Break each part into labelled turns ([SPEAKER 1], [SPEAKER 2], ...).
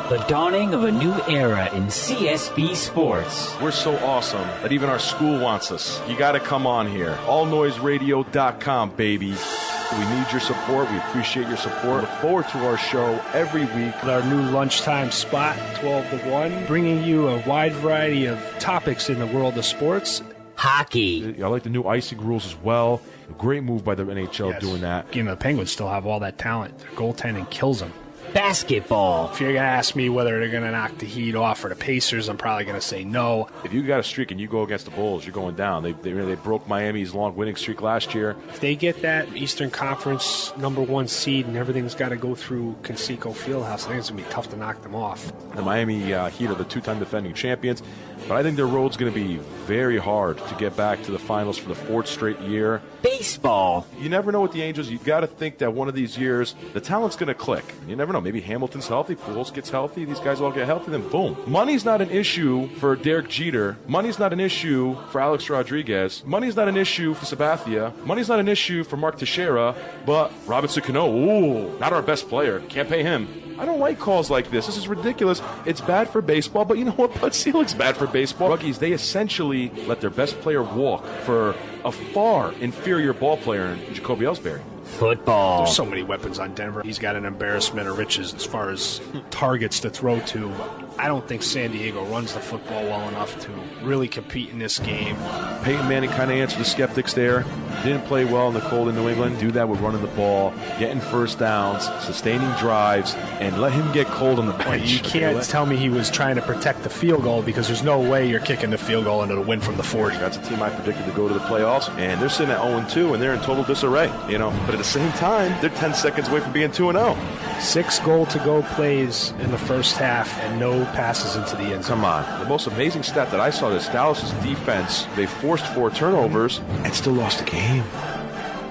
[SPEAKER 1] The dawning of a new era in CSB sports.
[SPEAKER 2] We're so awesome that even our school wants us. You got to come on here. AllNoiseRadio.com, baby. We need your support. We appreciate your support. Look forward to our show every week.
[SPEAKER 3] Our new lunchtime spot, 12 to 1, bringing you a wide variety of topics in the world of sports.
[SPEAKER 1] Hockey.
[SPEAKER 2] I like the new icing rules as well. A great move by the NHL doing that.
[SPEAKER 3] You know, the Penguins still have all that talent. Their goaltending kills them.
[SPEAKER 1] Basketball.
[SPEAKER 3] If you're going to ask me whether they're going to knock the Heat off or the Pacers, I'm probably going to say no.
[SPEAKER 2] If you got a streak and you go against the Bulls, you're going down. They broke Miami's long winning streak last year.
[SPEAKER 3] If they get that Eastern Conference #1 seed and everything's got to go through Conseco Fieldhouse, I think it's going to be tough to knock them off.
[SPEAKER 2] The Miami Heat are the two-time defending champions, but I think their road's going to be very hard to get back to the finals for the 4th straight year.
[SPEAKER 1] Baseball.
[SPEAKER 2] You never know with the Angels. You've got to think that one of these years, the talent's going to click. You never know. Maybe Hamilton's healthy, Pujols gets healthy, these guys all get healthy, then boom. Money's not an issue for Derek Jeter. Money's not an issue for Alex Rodriguez. Money's not an issue for Sabathia. Money's not an issue for Mark Teixeira, but Robinson Cano, ooh, not our best player. Can't pay him. I don't like calls like this. This is ridiculous. It's bad for baseball, but you know what? Bud Selig's bad for baseball. Ruggies, they essentially let their best player walk for a far inferior ball player in Jacoby Ellsbury.
[SPEAKER 1] Football.
[SPEAKER 3] There's so many weapons on Denver. He's got an embarrassment of riches as far as targets to throw to. I don't think San Diego runs the football well enough to really compete in this game.
[SPEAKER 2] Peyton Manning kind of answered the skeptics there. Didn't play well in the cold in New England. Do that with running the ball, getting first downs, sustaining drives, and let him get cold on the bench.
[SPEAKER 3] You can't tell me he was trying to protect the field goal because there's no way you're kicking the field goal into the win from the 40.
[SPEAKER 2] That's a team I predicted to go to the playoffs, and they're sitting at 0-2, and they're in total disarray. You know, but at the same time, they're 10 seconds away from being 2-0.
[SPEAKER 3] 6 goal-to-go plays in the first half and no passes into the end zone.
[SPEAKER 2] Come on. The most amazing stat that I saw is Dallas' defense. They forced 4 turnovers and still lost the game.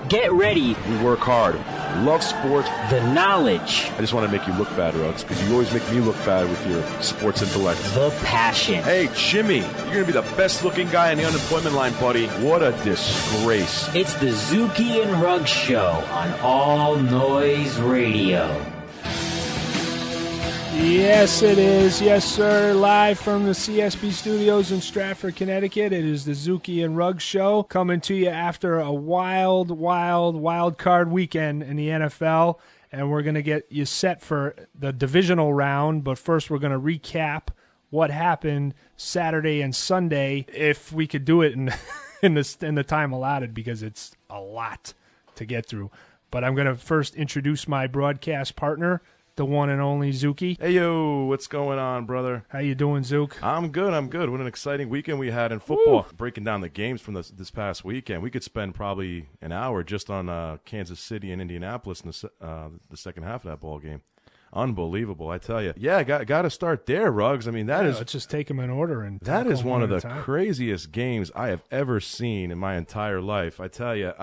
[SPEAKER 1] Get ready.
[SPEAKER 2] We work hard. Love sports.
[SPEAKER 1] The knowledge.
[SPEAKER 2] I just want to make you look bad, Ruggs, because you always make me look bad with your sports intellect.
[SPEAKER 1] The passion.
[SPEAKER 2] Hey, Jimmy, you're going to be the best-looking guy on the unemployment line, buddy. What a disgrace.
[SPEAKER 1] It's the Zuki and Ruggs Show on All Noise Radio.
[SPEAKER 3] Yes, it is. Yes, sir. Live from the CSB studios in Stratford, Connecticut. It is the Zuki and Ruggs Show coming to you after a wild card weekend in the NFL. And we're going to get you set for the divisional round. But first, we're going to recap what happened Saturday and Sunday, if we could do it in the time allotted, because it's a lot to get through. But I'm going to first introduce my broadcast partner, the one and only Zuki.
[SPEAKER 2] Hey, yo, what's going on, brother?
[SPEAKER 3] How you doing, Zook?
[SPEAKER 2] I'm good. What an exciting weekend we had in football.
[SPEAKER 3] Woo!
[SPEAKER 2] Breaking down the games from this past weekend. We could spend probably an hour just on Kansas City and Indianapolis in the second half of that ball game. Unbelievable, I tell you. Yeah, got to start there, Ruggs. I mean, let's
[SPEAKER 3] just take them in order. And
[SPEAKER 2] that is one of the craziest games I have ever seen in my entire life, I tell you.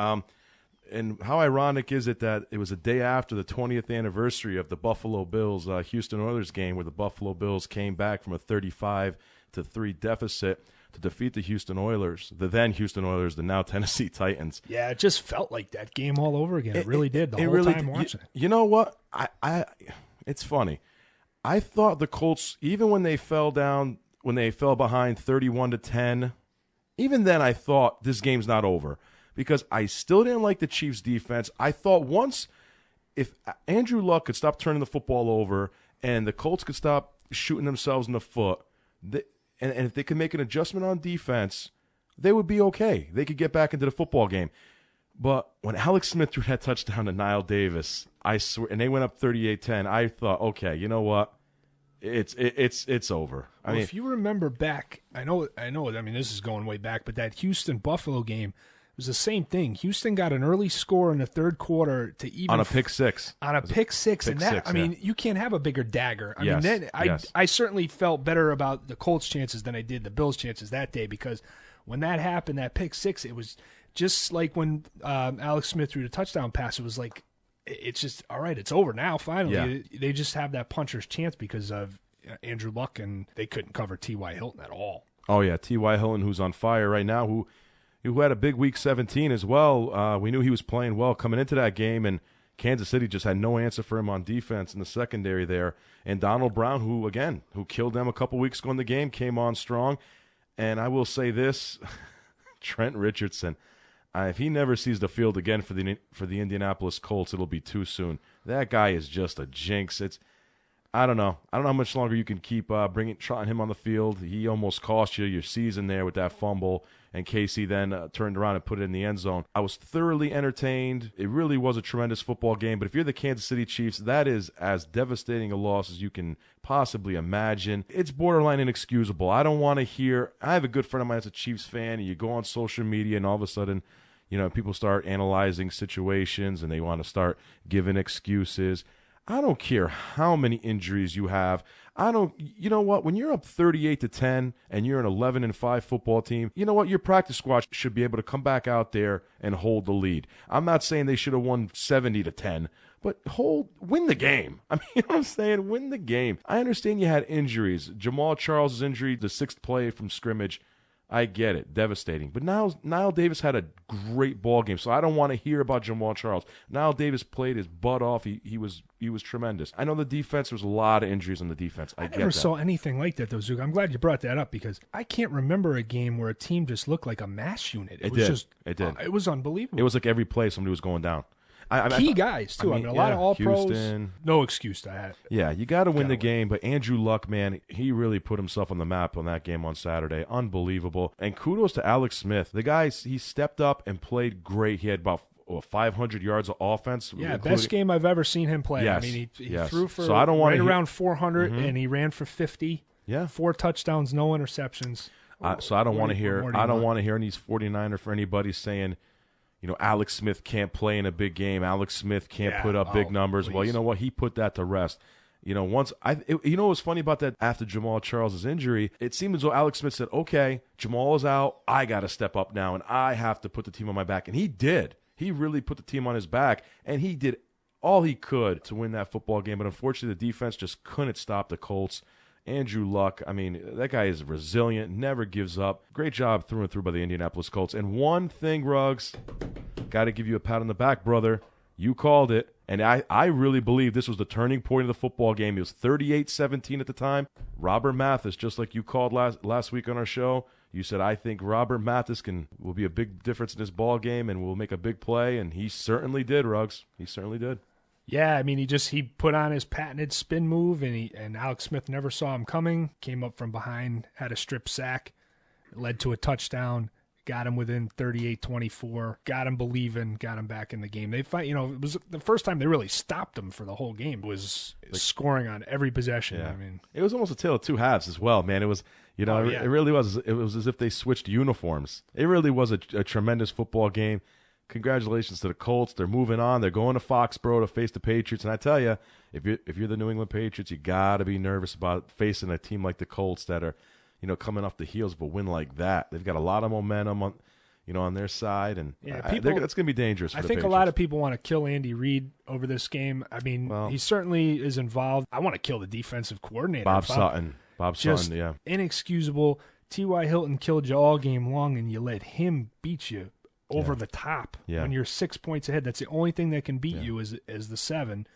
[SPEAKER 2] And how ironic is it that it was a day after the 20th anniversary of the Buffalo Bills Houston Oilers game, where the Buffalo Bills came back from a 35-3 deficit to defeat the Houston Oilers, the then Houston Oilers, the now Tennessee Titans.
[SPEAKER 3] Yeah, it just felt like that game all over again. It really did. The whole time watching it.
[SPEAKER 2] You know what? It's funny. I thought the Colts, even when they fell behind 31-10, even then I thought this game's not over. Because I still didn't like the Chiefs' defense. I thought once, if Andrew Luck could stop turning the football over and the Colts could stop shooting themselves in the foot, and if they could make an adjustment on defense, they would be okay. They could get back into the football game. But when Alex Smith threw that touchdown to Niall Davis, I swear, and they went up 38-10, I thought, okay, you know what? It's over. I mean,
[SPEAKER 3] if you remember back, I know. I mean, this is going way back, but that Houston-Buffalo game, it was the same thing. Houston got an early score in the third quarter to even
[SPEAKER 2] on a pick six.
[SPEAKER 3] On a pick six, and that
[SPEAKER 2] six,
[SPEAKER 3] I mean, you can't have a bigger dagger. I mean, then
[SPEAKER 2] yes.
[SPEAKER 3] I certainly felt better about the Colts' chances than I did the Bills' chances that day, because when that happened, that pick six, it was just like when Alex Smith threw the touchdown pass. It was like, it's just all right. It's over now. Finally, they just have that puncher's chance because of Andrew Luck, and they couldn't cover T.Y. Hilton at all.
[SPEAKER 2] Oh yeah, T.Y. Hilton, who's on fire right now, who had a big week 17 as well. We knew he was playing well coming into that game, and Kansas City just had no answer for him on defense in the secondary there. And Donald Brown, who killed them a couple weeks ago in the game, came on strong. And I will say this, Trent Richardson, if he never sees the field again for the Indianapolis Colts, it'll be too soon. That guy is just a jinx. I don't know how much longer you can keep trotting him on the field. He almost cost you your season there with that fumble, and Casey then turned around and put it in the end zone. I was thoroughly entertained. It really was a tremendous football game, but if you're the Kansas City Chiefs, that is as devastating a loss as you can possibly imagine. It's borderline inexcusable. I don't want to hear – I have a good friend of mine that's a Chiefs fan, and you go on social media, and all of a sudden – people start analyzing situations, and they want to start giving excuses. I don't care how many injuries you have. You know what? When you're up 38-10 and you're an 11-5 football team, you know what? Your practice squad should be able to come back out there and hold the lead. I'm not saying they should have won 70-10, but win the game. I mean, you know what I'm saying? Win the game. I understand you had injuries. Jamal Charles' injury, the 6th play from scrimmage, I get it. Devastating. But Niall Davis had a great ball game, so I don't want to hear about Jamal Charles. Niall Davis played his butt off. He was tremendous. I know the defense, there was a lot of injuries on the defense. I
[SPEAKER 3] never saw anything like that, though, Zook. I'm glad you brought that up because I can't remember a game where a team just looked like a mass unit. It did. It was unbelievable.
[SPEAKER 2] It was like every play somebody was going down.
[SPEAKER 3] Key guys, too. I mean, a lot of all-pros. No excuse to that.
[SPEAKER 2] Yeah, you got to win the game, but Andrew Luck, man, he really put himself on the map on that game on Saturday. Unbelievable. And kudos to Alex Smith. The guy, he stepped up and played great. He had about 500 yards of offense.
[SPEAKER 3] Yeah, best game I've ever seen him play.
[SPEAKER 2] Yes,
[SPEAKER 3] I mean, he threw for around 400, and he ran for 50.
[SPEAKER 2] Yeah.
[SPEAKER 3] 4 touchdowns, no interceptions.
[SPEAKER 2] So I don't want to hear any 49er for anybody saying, Alex Smith can't play in a big game. Alex Smith can't put up big numbers. Please. Well, you know what? He put that to rest. What was funny about that after Jamal Charles' injury? It seemed as though Alex Smith said, okay, Jamal is out. I got to step up now, and I have to put the team on my back. And he did. He really put the team on his back, and he did all he could to win that football game. But unfortunately, the defense just couldn't stop the Colts. Andrew Luck, I mean, that guy is resilient, never gives up. Great job through and through by the Indianapolis Colts. And one thing, Ruggs, got to give you a pat on the back, brother. You called it, and I really believe this was the turning point of the football game. It was 38-17 at the time. Robert Mathis, just like you called last week on our show, you said, I think Robert Mathis will be a big difference in this ball game and will make a big play, and he certainly did, Ruggs. He certainly did.
[SPEAKER 3] Yeah, I mean, he put on his patented spin move, and Alex Smith never saw him coming. Came up from behind, had a strip sack, led to a touchdown, got him within 38-24, got him believing, got him back in the game. It was the first time they really stopped him for the whole game. It was scoring on every possession.
[SPEAKER 2] Yeah.
[SPEAKER 3] I mean,
[SPEAKER 2] it was almost a tale of two halves as well, man. It was, it really was. It was as if they switched uniforms. It really was a tremendous football game. Congratulations to the Colts. They're moving on. They're going to Foxborough to face the Patriots. And I tell you, if you're the New England Patriots, you got to be nervous about facing a team like the Colts that are, coming off the heels of a win like that. They've got a lot of momentum on their side, and that's going to be dangerous for the Patriots.
[SPEAKER 3] I think a lot of people want to kill Andy Reid over this game. I mean, he certainly is involved. I want to kill the defensive coordinator.
[SPEAKER 2] Bob Sutton, yeah.
[SPEAKER 3] Inexcusable. T.Y. Hilton killed you all game long, and you let him beat you over the top when you're 6 points ahead. That's the only thing that can beat you is the 7.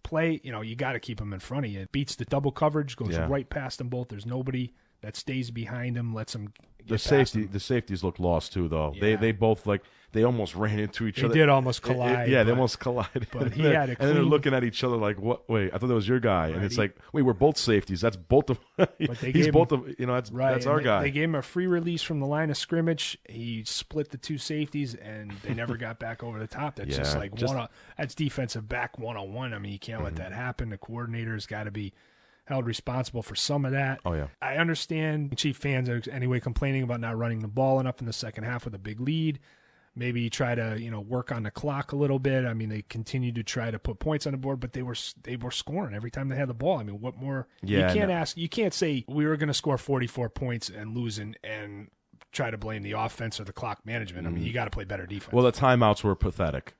[SPEAKER 3] Play, you got to keep him in front of you. It beats the double coverage, goes right past them both. There's nobody that stays behind him, lets him get past him.
[SPEAKER 2] The safeties looked lost too, though. Yeah. They both they almost ran into each other.
[SPEAKER 3] They did almost collide.
[SPEAKER 2] They almost collided.
[SPEAKER 3] But he had a clean,
[SPEAKER 2] and then they're looking at each other like, "What? Wait, I thought that was your guy." Right, and it's like, "Wait, we're both safeties. That's both of." He's both of. That's our guy.
[SPEAKER 3] They gave him a free release from the line of scrimmage. He split the two safeties, and they never got back over the top. That's that's defensive back 101. I mean, you can't let that happen. The coordinator's got to be held responsible for some of that.
[SPEAKER 2] Oh, yeah.
[SPEAKER 3] I understand Chief fans are anyway complaining about not running the ball enough in the second half with a big lead. Maybe try to, work on the clock a little bit. I mean, they continued to try to put points on the board, but they were scoring every time they had the ball. I mean, what more?
[SPEAKER 2] Yeah,
[SPEAKER 3] you can't say we were going to score 44 points and lose and try to blame the offense or the clock management. I mean, you got to play better defense.
[SPEAKER 2] Well, the timeouts were pathetic.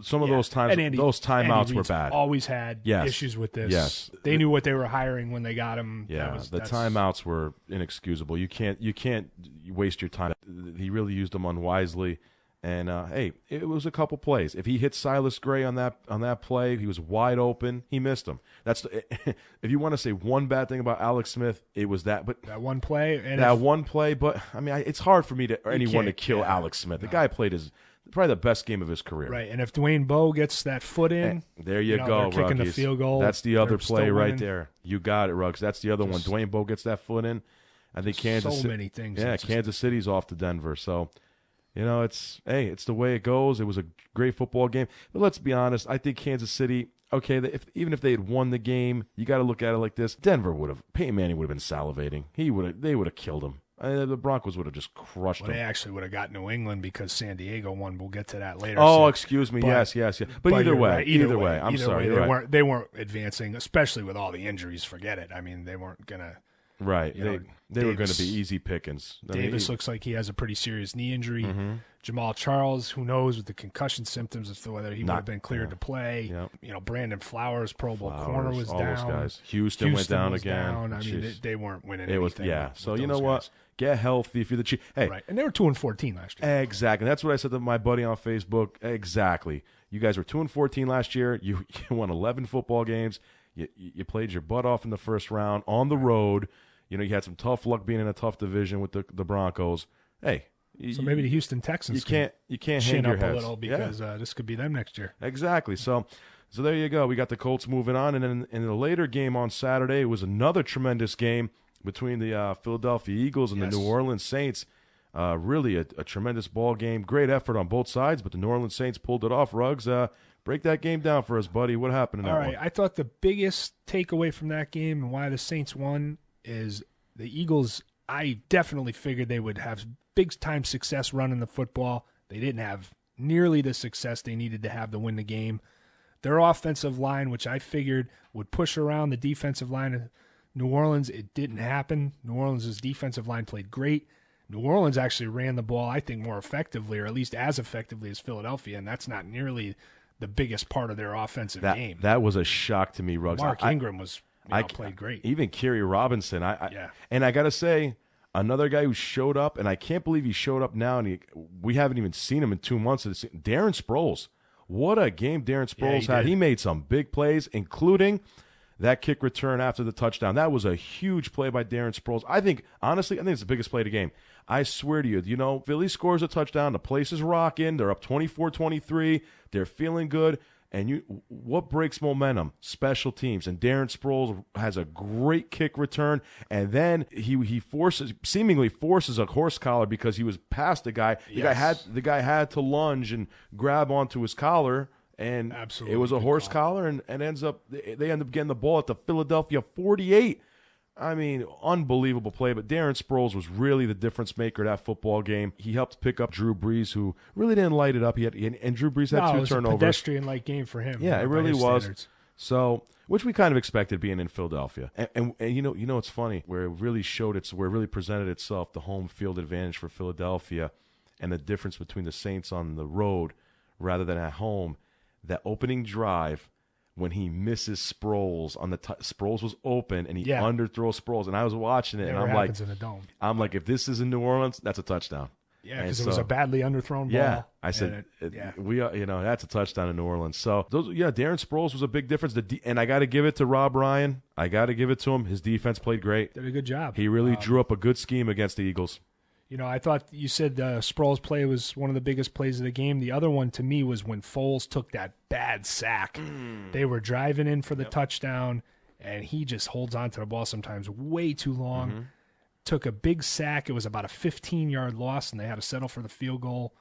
[SPEAKER 2] Some of those timeouts were bad.
[SPEAKER 3] Always had issues with this.
[SPEAKER 2] Yes,
[SPEAKER 3] they knew what they were hiring when they got him.
[SPEAKER 2] Yeah, timeouts were inexcusable. You can't waste your time. He really used them unwisely, And hey, it was a couple plays. If he hit Silas Gray on that play, he was wide open. He missed him. If you want to say one bad thing about Alex Smith, it was that. But
[SPEAKER 3] that one play.
[SPEAKER 2] One play. But I mean, it's hard for me to kill Alex Smith. The guy played probably the best game of his career.
[SPEAKER 3] Right. And if Dwayne Bowe gets that foot in,
[SPEAKER 2] there you go,
[SPEAKER 3] they're kicking the field goal.
[SPEAKER 2] That's the other play right there. You got it, Ruggs. That's the other one. Dwayne Bowe gets that foot in. I think Kansas.
[SPEAKER 3] So many things.
[SPEAKER 2] Yeah, Kansas City's off to Denver. So. It's the way it goes. It was a great football game. But let's be honest. I think Kansas City, okay, even if they had won the game, you got to look at it like this. Peyton Manning would have been salivating. They would have killed him. The Broncos would have just crushed them.
[SPEAKER 3] They actually would have got New England because San Diego won. We'll get to that later.
[SPEAKER 2] Oh, excuse me. Yes. But either way,
[SPEAKER 3] right.
[SPEAKER 2] either way. I'm sorry.
[SPEAKER 3] They weren't advancing, especially with all the injuries. Forget it. I mean, they weren't going to.
[SPEAKER 2] Right. They were going to be easy pickings.
[SPEAKER 3] Davis looks like he has a pretty serious knee injury. Mm-hmm. Jamal Charles, who knows with the concussion symptoms as to whether he would have been cleared to play. Yep. Brandon Flowers, Pro Bowl corner, was
[SPEAKER 2] all
[SPEAKER 3] down.
[SPEAKER 2] Those guys. Houston went down again.
[SPEAKER 3] I mean, they weren't winning anything.
[SPEAKER 2] Yeah. So you know what? Get healthy if you're the Chiefs. Hey,
[SPEAKER 3] right. And they were 2-14 last year.
[SPEAKER 2] Exactly. That's what I said to my buddy on Facebook. Exactly. You guys were 2-14 last year. You won 11 football games. You played your butt off in the first round on the road. You had some tough luck being in a tough division with the Broncos. Hey,
[SPEAKER 3] so maybe the Houston Texans
[SPEAKER 2] you can't hang your heads
[SPEAKER 3] a little because this could be them next year.
[SPEAKER 2] Exactly. So there you go. We got the Colts moving on, and then in the later game on Saturday, it was another tremendous game between the Philadelphia Eagles and the New Orleans Saints. Really a tremendous ball game. Great effort on both sides, but the New Orleans Saints pulled it off. Ruggs, break that game down for us, buddy. What happened in that one?
[SPEAKER 3] All right. I thought the biggest takeaway from that game and why the Saints won is the Eagles. I definitely figured they would have big-time success running the football. They didn't have nearly the success they needed to have to win the game. Their offensive line, which I figured would push around the defensive line of New Orleans, it didn't happen. New Orleans' defensive line played great. New Orleans actually ran the ball, I think, more effectively, or at least as effectively as Philadelphia, and that's not nearly the biggest part of their offensive game.
[SPEAKER 2] That was a shock to me, Ruggs.
[SPEAKER 3] Mark Ingram played great.
[SPEAKER 2] Even Kerry Robinson. And I got to say, another guy who showed up, and I can't believe he showed up now, and we haven't even seen him in 2 months. Darren Sproles. What a game Darren Sproles had. He made some big plays, including that kick return after the touchdown. That was a huge play by Darren Sproles. Honestly, I think it's the biggest play of the game. I swear to you, Philly scores a touchdown. The place is rocking. They're up 24-23. They're feeling good. And what breaks momentum? Special teams. And Darren Sproles has a great kick return, and then he seemingly forces a horse collar because he was past the guy. The guy had to lunge and grab onto his collar, and
[SPEAKER 3] absolutely,
[SPEAKER 2] it was a horse collar, and they end up getting the ball at the Philadelphia 48. I mean, unbelievable play, but Darren Sproles was really the difference maker that football game. He helped pick up Drew Brees, who really didn't light it up. And Drew Brees had 2 turnovers.
[SPEAKER 3] It was a pedestrian-like game for him.
[SPEAKER 2] Yeah, it really was. So, which we kind of expected being in Philadelphia. And you know it's funny, where it really presented itself, the home field advantage for Philadelphia and the difference between the Saints on the road rather than at home. That opening drive, when he misses Sproles on Sproles was open and he underthrows Sproles, and I was watching it, and I'm like, if this is in New Orleans, that's a touchdown.
[SPEAKER 3] Yeah, because it was a badly underthrown ball.
[SPEAKER 2] Yeah, I said, that's a touchdown in New Orleans. So Darren Sproles was a big difference. And I got to give it to Rob Ryan. I got to give it to him. His defense played great.
[SPEAKER 3] Did a good job.
[SPEAKER 2] He really drew up a good scheme against the Eagles.
[SPEAKER 3] I thought you said Sproles' play was one of the biggest plays of the game. The other one to me was when Foles took that bad sack. They were driving in for the touchdown, and he just holds on to the ball sometimes way too long. Mm-hmm. Took a big sack. It was about a 15-yard loss, and they had to settle for the field goal.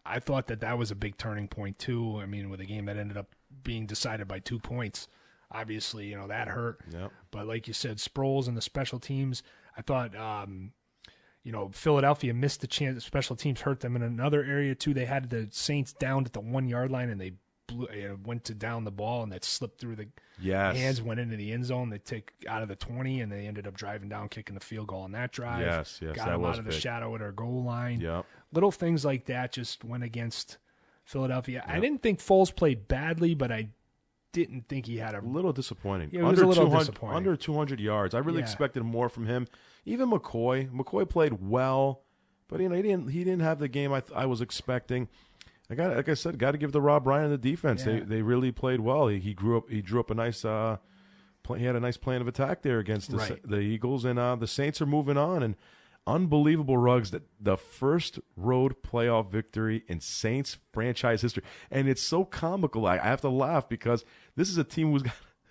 [SPEAKER 3] I thought that was a big turning point, too. I mean, with a game that ended up being decided by 2 points. Obviously, that hurt.
[SPEAKER 2] Yep.
[SPEAKER 3] But like you said, Sproles and the special teams, I thought Philadelphia missed the chance. Special teams hurt them in another area, too. They had the Saints down at the 1-yard line, and they went to down the ball, and that slipped through the hands, went into the end zone. They take out of the 20, and they ended up driving down, kicking the field goal on that drive.
[SPEAKER 2] Yes,
[SPEAKER 3] got them out of the shadow of their goal line.
[SPEAKER 2] Yep.
[SPEAKER 3] Little things like that just went against Philadelphia. Yep. I didn't think Foles played badly, but I didn't think he had a
[SPEAKER 2] little disappointing.
[SPEAKER 3] Yeah, it was a little disappointing.
[SPEAKER 2] Under 200 yards. I really expected more from him. Even McCoy played well, But he didn't have the game I was expecting. Like I said, got to give the Rob Ryan and the defense.
[SPEAKER 3] Yeah.
[SPEAKER 2] They really played well. He drew up a nice. He had a nice plan of attack there against the Eagles, and the Saints are moving on. And unbelievable, Ruggs, that the first road playoff victory in Saints franchise history, and it's so comical. I have to laugh because this is a team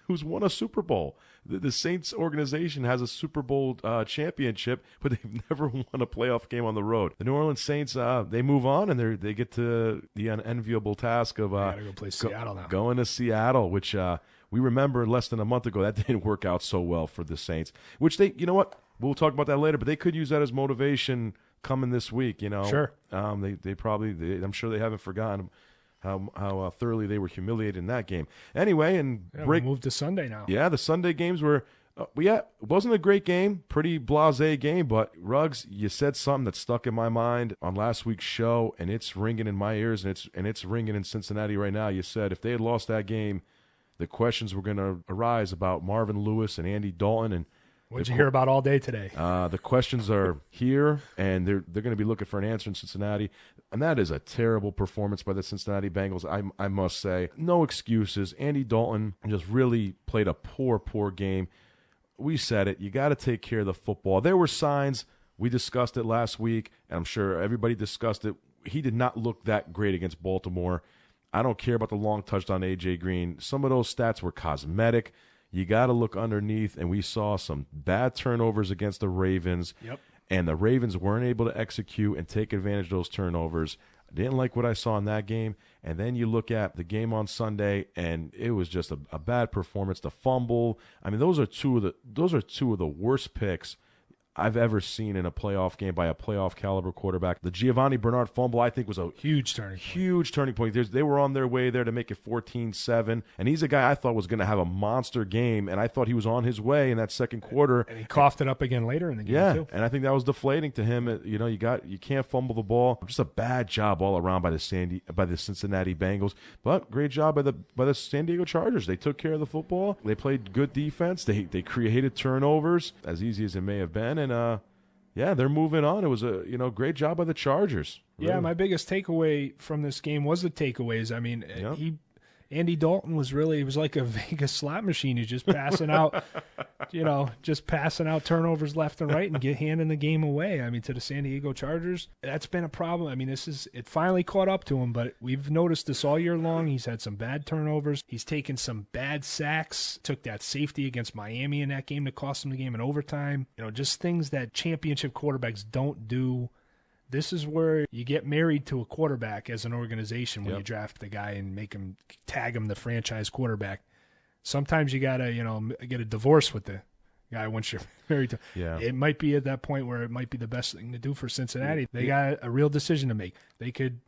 [SPEAKER 2] who's won a Super Bowl. The Saints organization has a Super Bowl championship, but they've never won a playoff game on the road. The New Orleans Saints, they move on, and they get to the unenviable task of
[SPEAKER 3] gotta go play Seattle now.
[SPEAKER 2] Going to Seattle, which we remember less than a month ago that didn't work out so well for the Saints. Which you know what? We'll talk about that later, but they could use that as motivation coming this week. Sure. They probably I'm sure they haven't forgotten how thoroughly they were humiliated in that game. Anyway,
[SPEAKER 3] we moved to Sunday now.
[SPEAKER 2] Yeah, the Sunday games were it wasn't a great game, pretty blasé game, but Ruggs, you said something that stuck in my mind on last week's show, and it's ringing in my ears, and it's ringing in Cincinnati right now. You said if they had lost that game, the questions were going to arise about Marvin Lewis and Andy Dalton. And
[SPEAKER 3] what'd you hear about all day today?
[SPEAKER 2] The questions are here, and they're going to be looking for an answer in Cincinnati. And that is a terrible performance by the Cincinnati Bengals, I must say. No excuses. Andy Dalton just really played a poor game. We said it. You got to take care of the football. There were signs. We discussed it last week, and I'm sure everybody discussed it. He did not look that great against Baltimore. I don't care about the long touchdown to A.J. Green. Some of those stats were cosmetic. You got to look underneath, and we saw some bad turnovers against the Ravens.
[SPEAKER 3] Yep.
[SPEAKER 2] And the Ravens weren't able to execute and take advantage of those turnovers. I didn't like what I saw in that game. And then you look at the game on Sunday, and it was just a bad performance. The fumble. I mean, those are two of the worst picks I've ever seen in a playoff game by a playoff caliber quarterback. The Giovanni Bernard fumble, I think, was a
[SPEAKER 3] huge turning point.
[SPEAKER 2] They were on their way there to make it 14-7, and he's a guy I thought was going to have a monster game, and I thought he was on his way in that second quarter.
[SPEAKER 3] And he coughed it up again later in the game, too.
[SPEAKER 2] And I think that was deflating to him. You can't fumble the ball. Just a bad job all around by the Cincinnati Bengals, but great job by the San Diego Chargers. They took care of the football. They played good defense. They created turnovers, as easy as it may have been. And they're moving on. It was a great job by the Chargers. Really.
[SPEAKER 3] Yeah, my biggest takeaway from this game was the takeaways. I mean, Andy Dalton was like a Vegas slot machine. He's just passing out, passing out turnovers left and right and handing the game away. I mean, to the San Diego Chargers, that's been a problem. I mean, it finally caught up to him, but we've noticed this all year long. He's had some bad turnovers. He's taken some bad sacks. Took that safety against Miami in that game to cost him the game in overtime. Just things that championship quarterbacks don't do. This is where you get married to a quarterback as an organization when you draft the guy and tag him the franchise quarterback. Sometimes you got to, get a divorce with the guy once you're married to.
[SPEAKER 2] Yeah.
[SPEAKER 3] It might be at that point where it might be the best thing to do for Cincinnati. They got a real decision to make. They could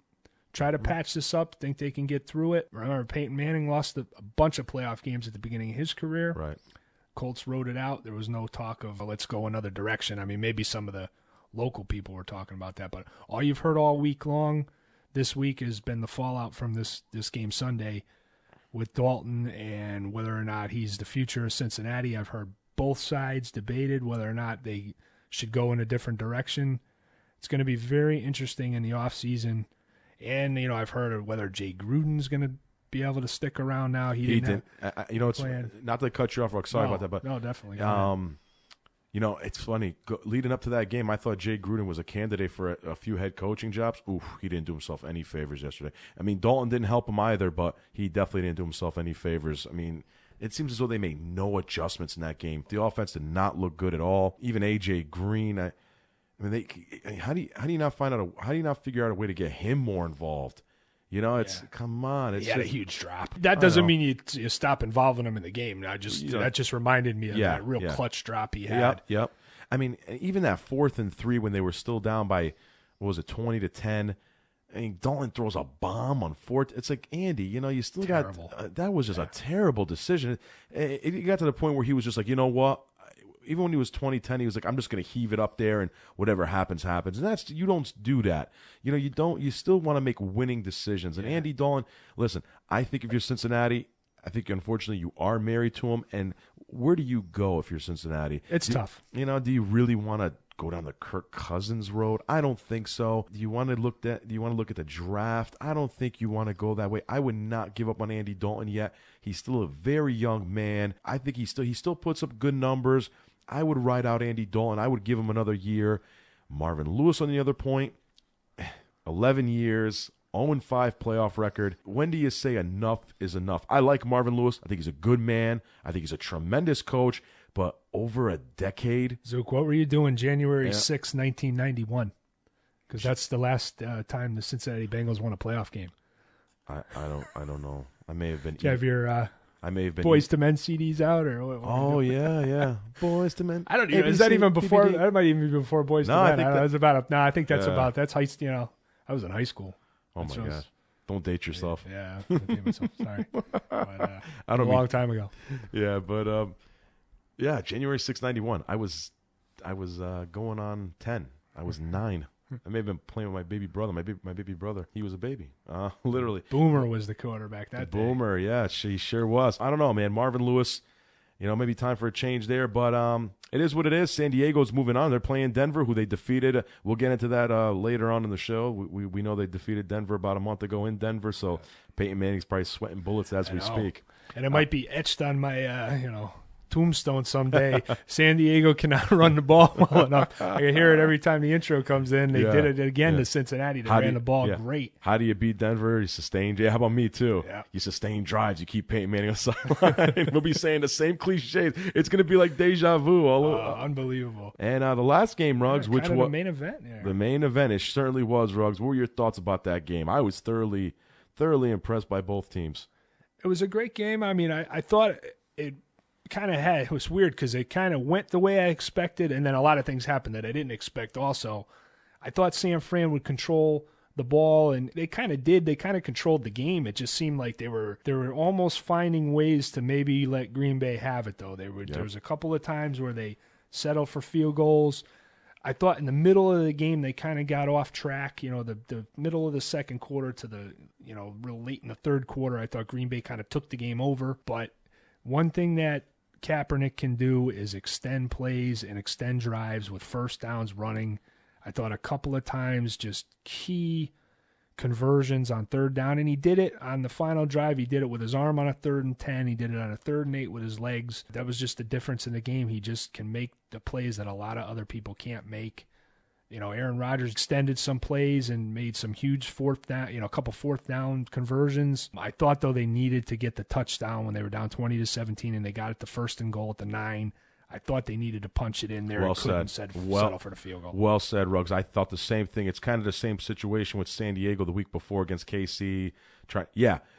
[SPEAKER 3] try to patch this up, think they can get through it. Remember, Peyton Manning lost a bunch of playoff games at the beginning of his career.
[SPEAKER 2] Right.
[SPEAKER 3] Colts rode it out. There was no talk of let's go another direction. I mean, maybe some of the local people were talking about that, but all you've heard all week long this week has been the fallout from this game Sunday with Dalton and whether or not he's the future of Cincinnati. I've heard both sides debated whether or not they should go in a different direction. It's going to be very interesting in the offseason. And, I've heard of whether Jay Gruden's going to be able to stick around now. He didn't.
[SPEAKER 2] It's not to cut you off, Rock. Sorry about that, but
[SPEAKER 3] no, definitely.
[SPEAKER 2] It's funny. Leading up to that game, I thought Jay Gruden was a candidate for a few head coaching jobs. Oof, he didn't do himself any favors yesterday. I mean, Dalton didn't help him either, but he definitely didn't do himself any favors. I mean, it seems as though they made no adjustments in that game. The offense did not look good at all. Even A.J. Green, how do you not figure out a way to get him more involved? Come on.
[SPEAKER 3] He had a huge drop. That doesn't mean you stop involving him in the game. That just reminded me of that real clutch drop he had.
[SPEAKER 2] Yep. I mean, even that 4th and 3 when they were still down by, 20-10. I mean, Dalton throws a bomb on 4th. It's like, Andy, you still
[SPEAKER 3] Terrible.
[SPEAKER 2] got that was just a terrible decision. It got to the point where he was just like, you know what? Even when he was 20-10, he was like, I'm just going to heave it up there and whatever happens, happens. And you don't do that. You still want to make winning decisions. And Andy Dalton, listen, I think if you're Cincinnati, I think unfortunately you are married to him. And where do you go if you're Cincinnati?
[SPEAKER 3] It's tough.
[SPEAKER 2] Do you really want to go down the Kirk Cousins road? I don't think so. Do you want to look at the draft? I don't think you want to go that way. I would not give up on Andy Dalton yet. He's still a very young man. I think he still puts up good numbers. I would ride out Andy Dalton. I would give him another year. Marvin Lewis on the other point, 11 years, 0-5 playoff record. When do you say enough is enough? I like Marvin Lewis. I think he's a good man. I think he's a tremendous coach. But over a decade.
[SPEAKER 3] Zook, what were you doing January 6, 1991? Because that's the last time the Cincinnati Bengals won a playoff game.
[SPEAKER 2] I don't know. I may have been.
[SPEAKER 3] Do you have your
[SPEAKER 2] I may have been
[SPEAKER 3] Boys to Men CDs out or what?
[SPEAKER 2] Oh yeah. Boys to Men.
[SPEAKER 3] I don't know. Is that even before?
[SPEAKER 2] DVD?
[SPEAKER 3] That might even be before Boys to Men. I think that's
[SPEAKER 2] Yeah.
[SPEAKER 3] about. That's high. I was in high school.
[SPEAKER 2] Oh my God! Don't date yourself.
[SPEAKER 3] Yeah, don't date myself. Sorry. But,
[SPEAKER 2] I don't
[SPEAKER 3] a long time ago.
[SPEAKER 2] Yeah, but yeah, January 6, 91. I was going on 10. I was 9. I may have been playing with my baby brother. My baby brother. He was a baby. Literally.
[SPEAKER 3] Boomer was the quarterback that day.
[SPEAKER 2] Boomer, yeah, she sure was. I don't know, man. Marvin Lewis, maybe time for a change there, but it is what it is. San Diego's moving on. They're playing Denver, who they defeated. We'll get into that later on in the show. We know they defeated Denver about a month ago in Denver, so Peyton Manning's probably sweating bullets as we speak.
[SPEAKER 3] And it might be etched on my, tombstone someday. San Diego cannot run the ball well enough. I can hear it every time the intro comes in. They did it again to Cincinnati. They ran the ball great.
[SPEAKER 2] How do you beat Denver? You sustain. Yeah, how about me too?
[SPEAKER 3] Yeah.
[SPEAKER 2] You sustain drives. You keep Peyton Manning on the sideline. We'll be saying the same cliches. It's going to be like deja vu.
[SPEAKER 3] Unbelievable.
[SPEAKER 2] And the last game, Ruggs, which was
[SPEAKER 3] the main event. Yeah.
[SPEAKER 2] The main event. It certainly was, Ruggs. What were your thoughts about that game? I was thoroughly impressed by both teams.
[SPEAKER 3] It was a great game. I mean, I thought it was weird because it kind of went the way I expected, and then a lot of things happened that I didn't expect also. I thought San Fran would control the ball, and they kind of did. They kind of controlled the game. It just seemed like they were almost finding ways to maybe let Green Bay have it, though. There was a couple of times where they settled for field goals. I thought in the middle of the game they kind of got off track. The middle of the second quarter to the real late in the third quarter, I thought Green Bay kind of took the game over. But one thing that Kaepernick can do is extend plays and extend drives with first downs running. I thought a couple of times just key conversions on third down, and he did it on the final drive. He did it with his arm on a 3rd and 10. He did it on a 3rd and 8 with his legs. That was just the difference in the game. He just can make the plays that a lot of other people can't make. Aaron Rodgers extended some plays and made some huge a couple fourth down conversions. I thought, though, they needed to get the touchdown when they were down 20-17, and they got it to 1st and goal at the 9. I thought they needed to punch it in there and couldn't settle for the field goal.
[SPEAKER 2] Well said, Ruggs. I thought the same thing. It's kind of the same situation with San Diego the week before against KC.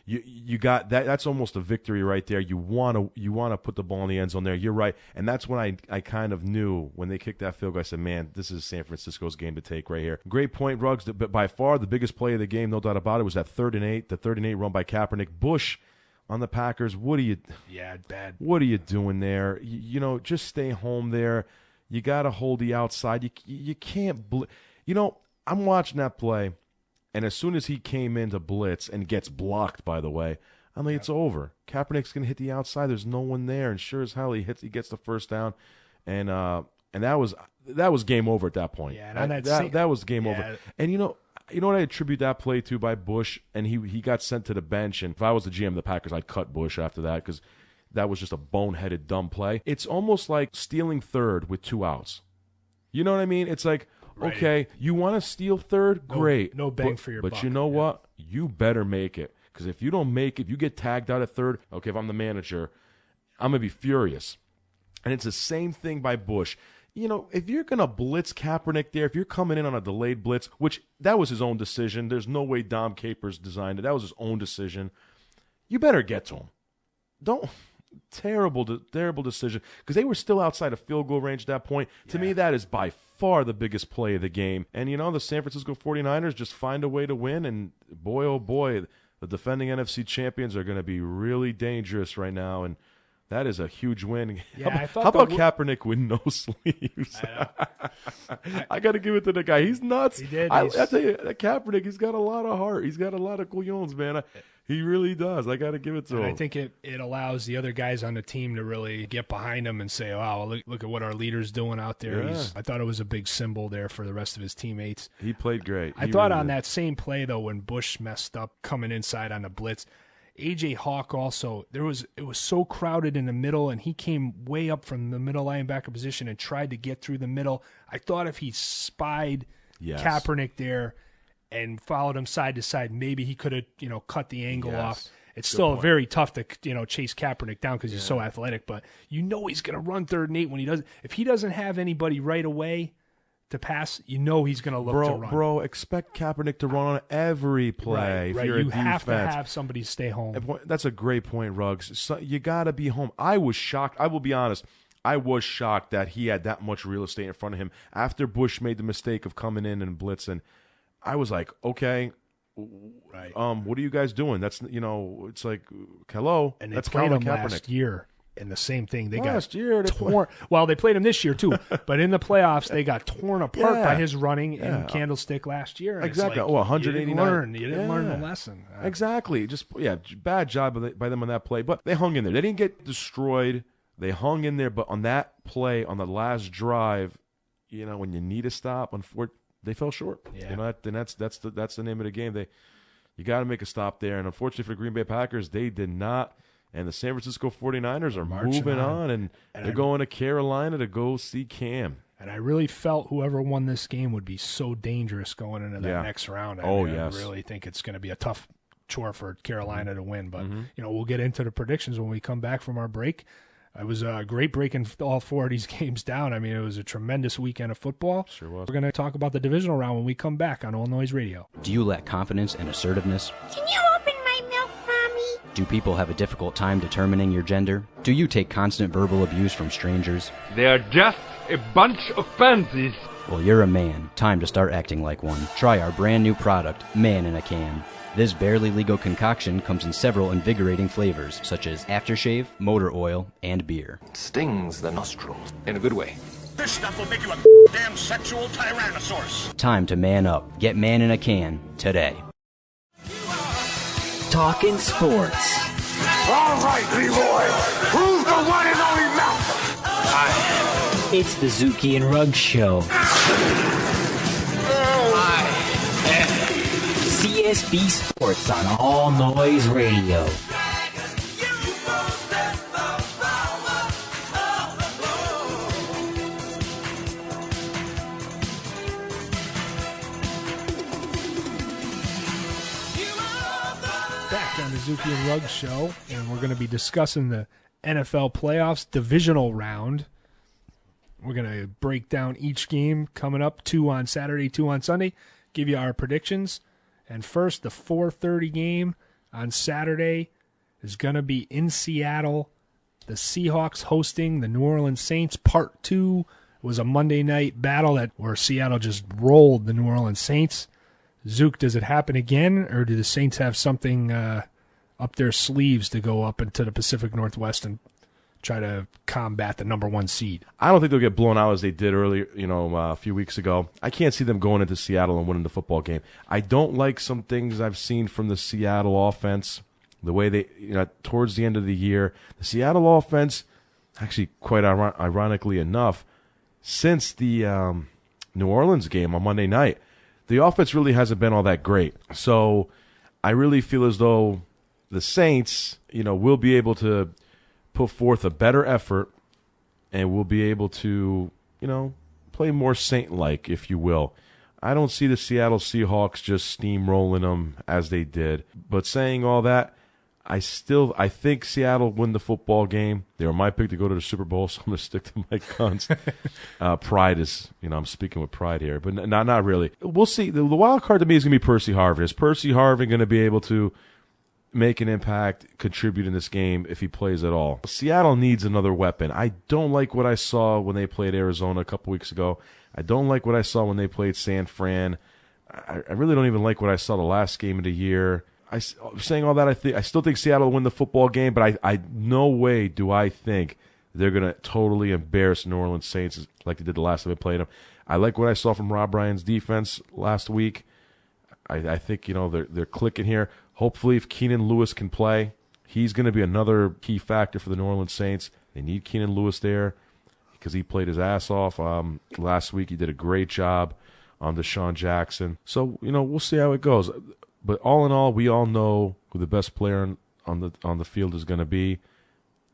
[SPEAKER 2] You got that. That's almost a victory right there. You want to put the ball in the end zone there. You're right, and that's when I kind of knew when they kicked that field goal. I said, man, this is San Francisco's game to take right here. Great point, Ruggs. But by far the biggest play of the game, no doubt about it, was that 3rd and 8. The 3rd and 8 run by Kaepernick. Bush on the Packers.
[SPEAKER 3] Bad.
[SPEAKER 2] What are you doing there? Just stay home there. You got to hold the outside. You can't I'm watching that play, and as soon as he came in to blitz and gets blocked, by the way, I'm like, it's over. Kaepernick's going to hit the outside. There's no one there, and sure as hell he gets the first down, and that was game over at that point.
[SPEAKER 3] Yeah, and
[SPEAKER 2] that was game over. And you know what I attribute that play to by Bush, and he got sent to the bench, and if I was the GM of the Packers, I'd cut Bush after that because that was just a boneheaded, dumb play. It's almost like stealing third with 2 outs. You know what I mean? It's like, right. Okay, you want to steal third? Great.
[SPEAKER 3] No bang for your buck.
[SPEAKER 2] But you know what? You better make it. Because if you don't make it, if you get tagged out at third, okay, if I'm the manager, I'm going to be furious. And it's the same thing by Bush. If you're going to blitz Kaepernick there, if you're coming in on a delayed blitz, which that was his own decision. There's no way Dom Capers designed it. That was his own decision. You better get to him. Terrible decision because they were still outside of field goal range at that point. Yeah. To me, that is by far the biggest play of the game. And, the San Francisco 49ers just find a way to win. And boy, oh boy, the defending NFC champions are going to be really dangerous right now. And That is a huge win.
[SPEAKER 3] Yeah,
[SPEAKER 2] how about Kaepernick with no sleeves? I got to give it to the guy. He's nuts.
[SPEAKER 3] He did.
[SPEAKER 2] I tell you, that Kaepernick, he's got a lot of heart. He's got a lot of couillons, man. He really does. I got to give it to him.
[SPEAKER 3] I think it allows the other guys on the team to really get behind him and say, wow, look at what our leader's doing out there.
[SPEAKER 2] Yeah.
[SPEAKER 3] I thought it was a big symbol there for the rest of his teammates.
[SPEAKER 2] He played great.
[SPEAKER 3] I thought on that same play, though, when Bush messed up coming inside on the blitz, A.J. Hawk also, it was so crowded in the middle, and he came way up from the middle linebacker position and tried to get through the middle. I thought if he spied Kaepernick there and followed him side to side, maybe he could have, cut the angle off. It's still very tough to, chase Kaepernick down because he's so athletic, but he's going to run 3rd and 8 when he does. If he doesn't have anybody right away to pass, he's going to look to run.
[SPEAKER 2] Bro, expect Kaepernick to run on every play.
[SPEAKER 3] Right.
[SPEAKER 2] You're
[SPEAKER 3] you
[SPEAKER 2] a
[SPEAKER 3] have to
[SPEAKER 2] defense.
[SPEAKER 3] have somebody stay home.
[SPEAKER 2] That's a great point, Ruggs. So you got to be home. I was shocked. I will be honest. I was shocked that he had that much real estate in front of him after Bush made the mistake of coming in and blitzing. I was like, okay, what are you guys doing? That's it's like, hello.
[SPEAKER 3] And they
[SPEAKER 2] that's
[SPEAKER 3] played him
[SPEAKER 2] Kaepernick.
[SPEAKER 3] Last year. And the same thing, they
[SPEAKER 2] got
[SPEAKER 3] torn. Well, they played him this year too, but in the playoffs, they got torn apart by his running in Candlestick last year. And
[SPEAKER 2] exactly.
[SPEAKER 3] Like,
[SPEAKER 2] 189.
[SPEAKER 3] You didn't learn the lesson.
[SPEAKER 2] Exactly. Just bad job by them on that play, but they hung in there. They didn't get destroyed. They hung in there, but on that play, on the last drive, when you need a stop, they fell short.
[SPEAKER 3] Yeah.
[SPEAKER 2] That's the name of the game. You got to make a stop there, and unfortunately for the Green Bay Packers, they did not. And the San Francisco 49ers are moving on, and they're going to Carolina to go see Cam.
[SPEAKER 3] And I really felt whoever won this game would be so dangerous going into that next round. I really think it's going to be a tough chore for Carolina to win. But, we'll get into the predictions when we come back from our break. It was great breaking all 4 of these games down. I mean, it was a tremendous weekend of football.
[SPEAKER 2] Sure was.
[SPEAKER 3] We're going to talk about the divisional round when we come back on All Noise Radio.
[SPEAKER 4] Do you lack confidence and assertiveness?
[SPEAKER 5] Can you open my milk, Mommy?
[SPEAKER 4] Do people have a difficult time determining your gender? Do you take constant verbal abuse from strangers?
[SPEAKER 6] They're just a bunch of pansies.
[SPEAKER 4] Well, you're a man. Time to start acting like one. Try our brand new product, Man in a Can. This barely legal concoction comes in several invigorating flavors, such as aftershave, motor oil, and beer.
[SPEAKER 7] It stings the nostrils in a good way.
[SPEAKER 8] This stuff will make you a damn sexual tyrannosaurus.
[SPEAKER 4] Time to man up. Get Man in a Can today.
[SPEAKER 1] Talking sports.
[SPEAKER 8] All right, Leroy. Who's the one and only Malcolm?
[SPEAKER 1] It's the Zuki and Ruggs Show. CSB Sports on All Noise Radio.
[SPEAKER 3] Back on the Zuki and Ruggs Show, and we're going to be discussing the NFL playoffs divisional round. We're going to break down each game coming up, 2 on Saturday, 2 on Sunday, give you our predictions. And first, the 4:30 game on Saturday is going to be in Seattle. The Seahawks hosting the New Orleans Saints. Part 2 was a Monday night battle where Seattle just rolled the New Orleans Saints. Zook, does it happen again, or do the Saints have something up their sleeves to go up into the Pacific Northwest and try to combat the number 1 seed?
[SPEAKER 2] I don't think they'll get blown out as they did earlier, a few weeks ago. I can't see them going into Seattle and winning the football game. I don't like some things I've seen from the Seattle offense, the way they, towards the end of the year. The Seattle offense, actually quite ironically enough, since the New Orleans game on Monday night, the offense really hasn't been all that great. So I really feel as though the Saints, will be able to put forth a better effort and will be able to, play more Saint-like, if you will. I don't see the Seattle Seahawks just steamrolling them as they did. But saying all that, I think Seattle win the football game. They were my pick to go to the Super Bowl, so I'm going to stick to my guns. Pride is, I'm speaking with pride here, but not really. We'll see. The wild card to me is going to be Percy Harvin. Is Percy Harvin going to be able to make an impact, contribute in this game if he plays at all? Seattle needs another weapon. I don't like what I saw when they played Arizona a couple weeks ago. I don't like what I saw when they played San Fran. I really don't even like what I saw the last game of the year. saying all that, I still think Seattle will win the football game, but I no way do I think they're going to totally embarrass New Orleans Saints like they did the last time they played them. I like what I saw from Rob Ryan's defense last week. I think they're clicking here. Hopefully, if Keenan Lewis can play, he's going to be another key factor for the New Orleans Saints. They need Keenan Lewis there because he played his ass off last week. He did a great job on Deshaun Jackson. So we'll see how it goes. But all in all, we all know who the best player on the field is going to be.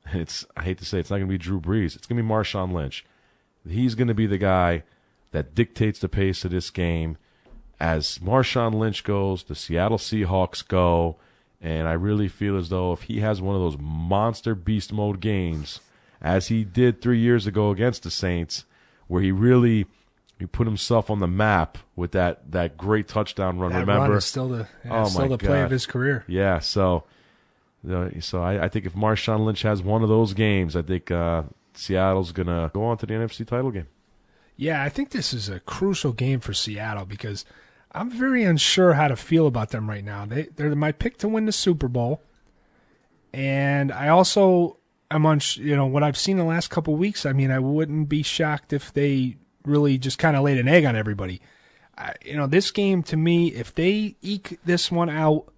[SPEAKER 2] I hate to say it's not going to be Drew Brees. It's going to be Marshawn Lynch. He's going to be the guy that dictates the pace of this game. As Marshawn Lynch goes, the Seattle Seahawks go, and I really feel as though if he has one of those monster beast mode games, as he did 3 years ago against the Saints, where he put himself on the map with that great touchdown run.
[SPEAKER 3] That
[SPEAKER 2] remember?
[SPEAKER 3] Run is still the play of his career.
[SPEAKER 2] Yeah, so I think if Marshawn Lynch has one of those games, I think Seattle's going to go on to the NFC title game.
[SPEAKER 3] Yeah, I think this is a crucial game for Seattle because I'm very unsure how to feel about them right now. They're my pick to win the Super Bowl, and I also am what I've seen the last couple of weeks. I mean, I wouldn't be shocked if they really just kind of laid an egg on everybody. This game to me, if they eke this one out,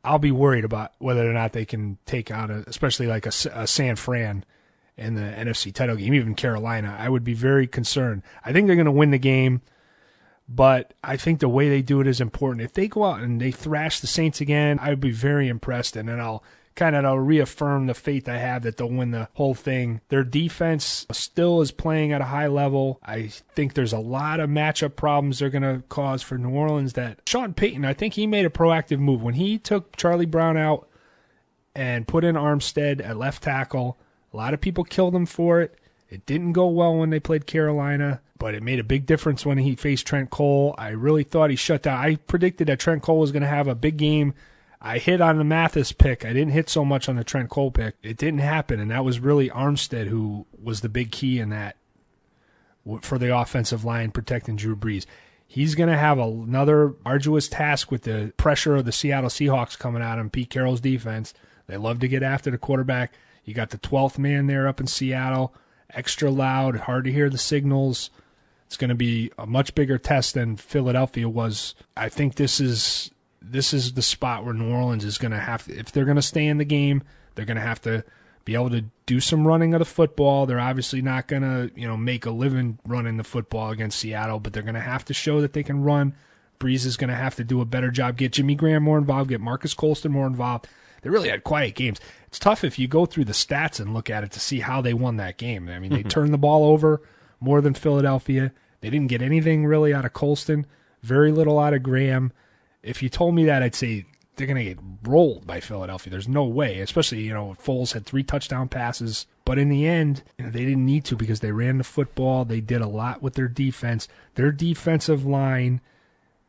[SPEAKER 3] I'll be worried about whether or not they can take on especially like a San Fran in the NFC title game, even Carolina. I would be very concerned. I think they're going to win the game, but I think the way they do it is important. If they go out and they thrash the Saints again, I would be very impressed, and then I'll reaffirm the faith I have that they'll win the whole thing. Their defense still is playing at a high level. I think there's a lot of matchup problems they're going to cause for New Orleans that Sean Payton, I think he made a proactive move. When he took Charlie Brown out and put in Armstead at left tackle, a lot of people killed him for it. It didn't go well when they played Carolina, but it made a big difference when he faced Trent Cole. I really thought he shut down. I predicted that Trent Cole was going to have a big game. I hit on the Mathis pick. I didn't hit so much on the Trent Cole pick. It didn't happen, and that was really Armstead who was the big key in that for the offensive line protecting Drew Brees. He's going to have another arduous task with the pressure of the Seattle Seahawks coming at him, Pete Carroll's defense. They love to get after the quarterback. You got the 12th man there up in Seattle, extra loud, hard to hear the signals. It's going to be a much bigger test than Philadelphia was. I think this is the spot where New Orleans is going to have to, if they're going to stay in the game, they're going to have to be able to do some running of the football. They're obviously not going to, make a living running the football against Seattle, but they're going to have to show that they can run. Breeze is going to have to do a better job, get Jimmy Graham more involved, get Marcus Colston more involved. They really had quiet games. It's tough if you go through the stats and look at it to see how they won that game. I mean, they turned the ball over more than Philadelphia. They didn't get anything really out of Colston, very little out of Graham. If you told me that, I'd say they're going to get rolled by Philadelphia. There's no way, especially, Foles had 3 touchdown passes. But in the end, they didn't need to because they ran the football. They did a lot with their defense. Their defensive line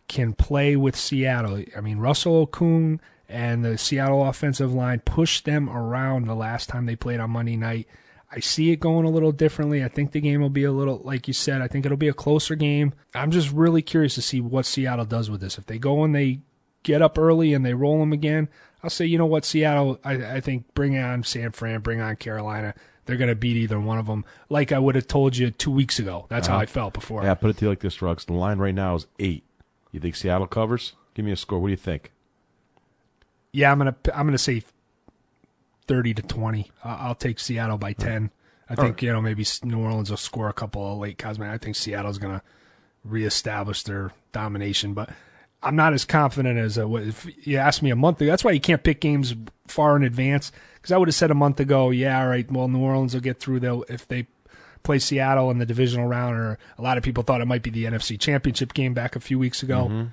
[SPEAKER 3] can play with Seattle. I mean, Russell Okung and the Seattle offensive line pushed them around the last time they played on Monday night. I see it going a little differently. I think the game will be a little, like you said, I think it'll be a closer game. I'm just really curious to see what Seattle does with this. If they go and they get up early and they roll them again, I'll say, you know what, Seattle, I think bring on San Fran, bring on Carolina. They're going to beat either one of them, like I would have told you 2 weeks ago. That's how I felt before.
[SPEAKER 2] Yeah, put it to you like this, Ruggs. The line right now is 8. You think Seattle covers? Give me a score. What do you think?
[SPEAKER 3] Yeah, I'm gonna say 30-20. I'll take Seattle by 10. I think maybe New Orleans will score a couple of late cosmic. I think Seattle's gonna reestablish their domination, but I'm not as confident as if you asked me a month ago. That's why you can't pick games far in advance, because I would have said a month ago, yeah, all right, well, New Orleans will get through though if they play Seattle in the divisional round, or a lot of people thought it might be the NFC Championship game back a few weeks ago.